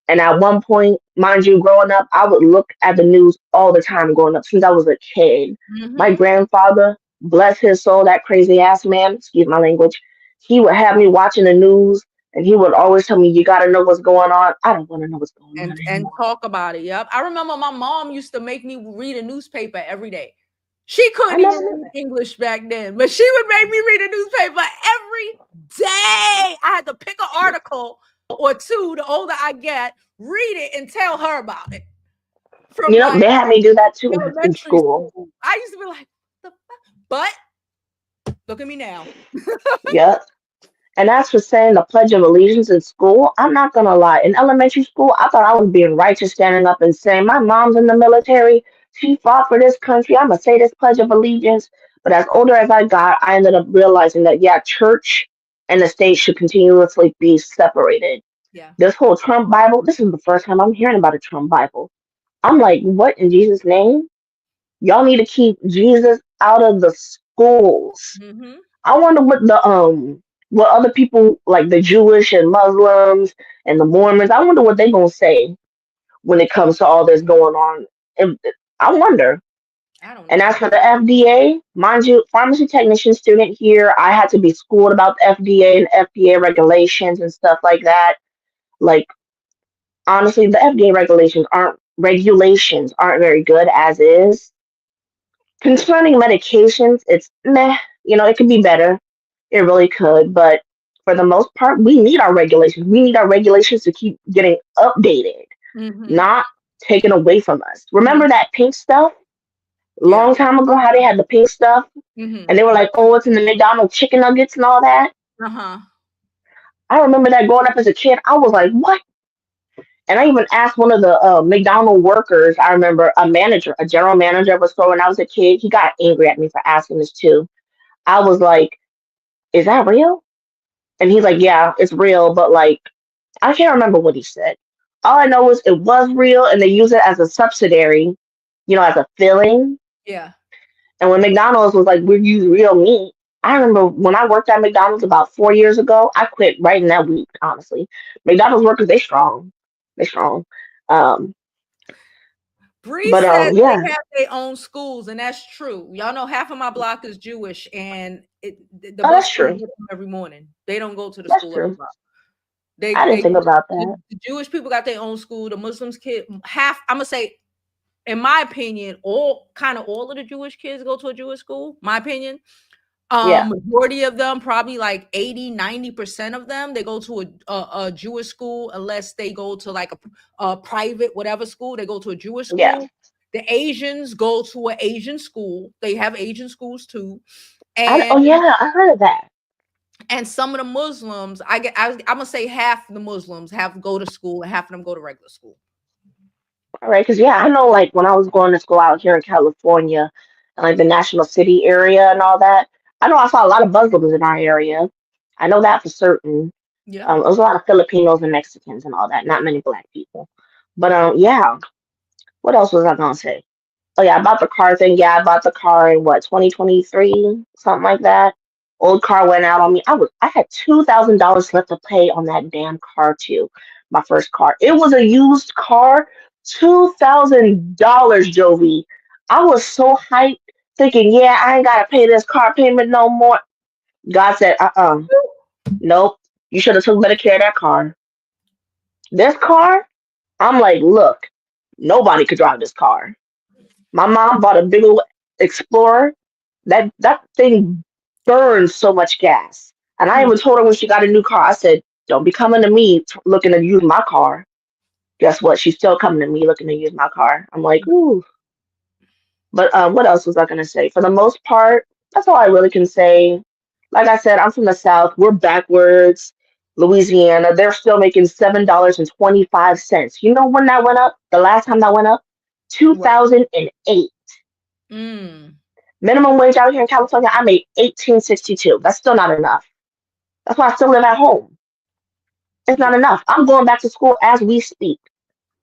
Speaker 7: And at one point, mind you, growing up, I would look at the news all the time growing up since I was a kid. My
Speaker 1: Mm-hmm.
Speaker 7: grandfather, bless his soul, that crazy ass man, excuse my language, he would have me watching the news and he would always tell me, you got to know what's going on. I don't want to know what's going on
Speaker 1: And
Speaker 7: anymore.
Speaker 1: talk about it. Yep. I remember my mom used to make me read a newspaper every day. She
Speaker 7: I
Speaker 1: couldn't even
Speaker 7: never knew
Speaker 1: read
Speaker 7: that.
Speaker 1: English back then, but she would make me read a newspaper every day. I had to pick an article or two the older I get, read it and tell her about it from
Speaker 7: You know,
Speaker 1: like
Speaker 7: they had me do that too in
Speaker 1: elementary
Speaker 7: school.
Speaker 1: school. I used to be like, the fuck? But look at me now.
Speaker 7: Yep. And as for saying the Pledge of Allegiance in school, I'm not gonna lie. In elementary school, I thought I was being righteous, standing up and saying, "My mom's in the military. She fought for this country. I'm gonna say this Pledge of Allegiance." But as older as I got, I ended up realizing that yeah, church and the state should continuously be separated.
Speaker 1: Yeah.
Speaker 7: This whole Trump Bible, this is the first time I'm hearing about a Trump Bible. I'm like, what in Jesus' name? Y'all need to keep Jesus out of the schools.
Speaker 1: Mm-hmm.
Speaker 7: I wonder what other people like the Jewish and Muslims and the Mormons, I wonder what they gonna say when it comes to all this going on. And I wonder.
Speaker 1: I don't
Speaker 7: And
Speaker 1: know.
Speaker 7: as for the FDA, mind you, pharmacy technician student here, I had to be schooled about the FDA and FDA regulations and stuff like that. Like, honestly, the FDA regulations aren't very good as is. Concerning medications, it's meh. It could be better. It really could, but for the most part, we need our regulations. We need our regulations to keep getting updated,
Speaker 1: Mm-hmm.
Speaker 7: not taken away from us.
Speaker 1: Mm-hmm.
Speaker 7: Remember that pink stuff?
Speaker 1: Yeah.
Speaker 7: Long time ago, how they had the pink stuff?
Speaker 1: Mm-hmm.
Speaker 7: And they were like, oh, it's in the McDonald's chicken nuggets and all that.
Speaker 1: Uh-huh.
Speaker 7: I remember that growing up as a kid. I was like, what? And I even asked one of the McDonald workers. I remember a general manager of a store when I was a kid. He got angry at me for asking this too. I was like, is that real? And he's like, yeah, it's real. But like, I can't remember what he said. All I know is it was real and they use it as a subsidiary, as a filling.
Speaker 1: Yeah.
Speaker 7: And when McDonald's was like, we use real meat, I remember when I worked at McDonald's about 4 years ago, I quit right in that week, honestly. McDonald's workers, they strong. They strong. Um,
Speaker 1: Bree
Speaker 7: but
Speaker 1: says
Speaker 7: yeah.
Speaker 1: they have their own schools, and that's true. Y'all know half of my block is Jewish, and the
Speaker 7: Oh,
Speaker 1: bus
Speaker 7: that's
Speaker 1: don't
Speaker 7: true.
Speaker 1: get them every morning. They don't go to the
Speaker 7: That's
Speaker 1: school up the
Speaker 7: true.
Speaker 1: block.
Speaker 7: I didn't think about that.
Speaker 1: The Jewish people got their own school. The Muslims kid half. I'm gonna say, in my opinion, all of the Jewish kids go to a Jewish school. My opinion.
Speaker 7: Yeah.
Speaker 1: Majority of them, probably like 80-90% of them, they go to a Jewish school unless they go to like a private whatever school. They go to a Jewish
Speaker 7: Yeah.
Speaker 1: school. The Asians go to an Asian school. They have Asian schools too.
Speaker 7: Oh,
Speaker 1: And
Speaker 7: yeah. I heard of that.
Speaker 1: some of the Muslims, I'm gonna say half the Muslims have go to school and half of them go to regular school.
Speaker 7: All right. Because, yeah, I know, like, when I was going to school out here in California, and like the National City area and all that, I know I saw a lot of Muslims in our area. I know that for certain.
Speaker 1: Yeah.
Speaker 7: There was a lot of Filipinos and Mexicans and all that, not many black people. But yeah, what else was I gonna say? Oh yeah, I bought the car thing. Yeah, I bought the car in what 2023, something like that. Old car went out on me. I had $2,000 left to pay on that damn car too. My first car. It was a used car. $2,000, Jovi. I was so hyped, thinking, yeah, I ain't gotta pay this car payment no more. God said, nope. You should have took better care of that car. This car, I'm like, look, nobody could drive this car. My mom bought a big old Explorer. That thing burns so much gas. And I
Speaker 1: Mm.
Speaker 7: even told her when she got a new car, I said, don't be coming to me looking to use my car. Guess what? She's still coming to me looking to use my car. I'm like, ooh. But what else was I gonna say? For the most part, that's all I really can say. Like I said, I'm from the South. We're backwards. Louisiana, they're still making $7.25. You know when that went up? The last time that went up?
Speaker 1: What?
Speaker 7: 2008.
Speaker 1: Mm.
Speaker 7: Minimum wage out here in California, I made 18.62. That's still not enough. That's why I still live at home. It's not
Speaker 1: Yeah.
Speaker 7: enough. I'm going back to school as we speak.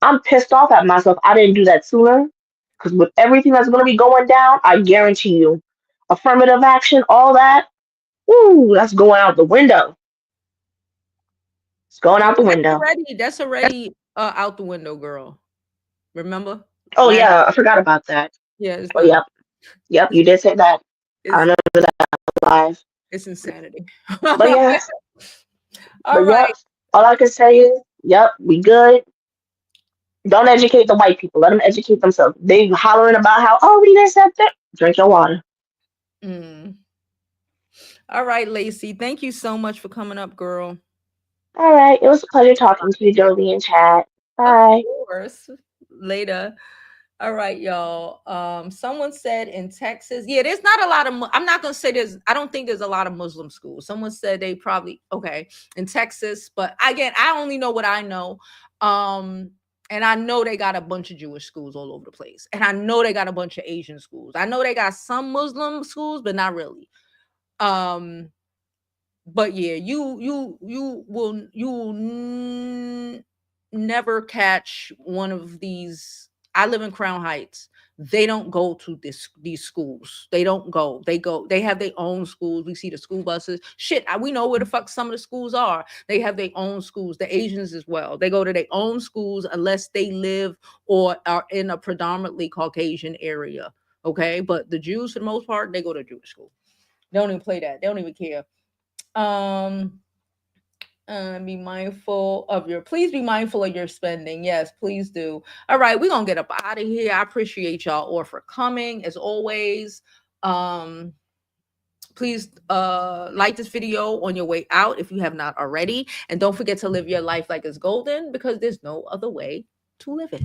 Speaker 7: I'm pissed off at myself. I didn't do that sooner. Because with everything that's going to be going down, I guarantee you, affirmative action, all that, woo, that's going out the window. It's going
Speaker 1: Yeah,
Speaker 7: out the window.
Speaker 1: that's already out the window, girl. Remember?
Speaker 7: Oh,
Speaker 1: Last
Speaker 7: yeah, I forgot about that.
Speaker 1: Yeah, it's
Speaker 7: Oh,
Speaker 1: done.
Speaker 7: yep. Yep,
Speaker 1: It's
Speaker 7: you did say that. I
Speaker 1: it's
Speaker 7: remember that live.
Speaker 1: it's insanity.
Speaker 7: But yes,
Speaker 1: All
Speaker 7: but
Speaker 1: right.
Speaker 7: yep. All I can say is, yep, we good. Don't educate the white people. Let them educate themselves. They hollering about how, oh, we didn't set that. Drink your water.
Speaker 1: Mm. All right, Lacey. Thank you so much for coming up, girl.
Speaker 7: All right. It was a pleasure talking to you, Jovi, in chat.
Speaker 1: Of
Speaker 7: Bye.
Speaker 1: course. Later. All right, y'all. Someone said in Texas, yeah, there's not a lot of. I'm not gonna say there's. I don't think there's a lot of Muslim schools. Someone said they probably okay in Texas, but again, I only know what I know. And I know they got a bunch of Jewish schools all over the place, and I know they got a bunch of Asian schools. I know they got some Muslim schools, but not really. Um, but yeah, you will never catch one of these. I live in Crown Heights. They don't go to these schools. They don't go. They have their own schools. We see the school buses. Shit, we know where the fuck some of the schools are. They have their own schools. The Asians as well. They go to their own schools unless they live or are in a predominantly Caucasian area. Okay, but the Jews, for the most part, they go to Jewish school. They don't even play that. They don't even care. Be mindful of your, please be mindful of your spending. Yes, please do. All right, we're gonna get up out of here. I appreciate y'all all for coming as always. Please like this video on your way out if you have not already, and don't forget to live your life like it's golden, because there's no other way to live it.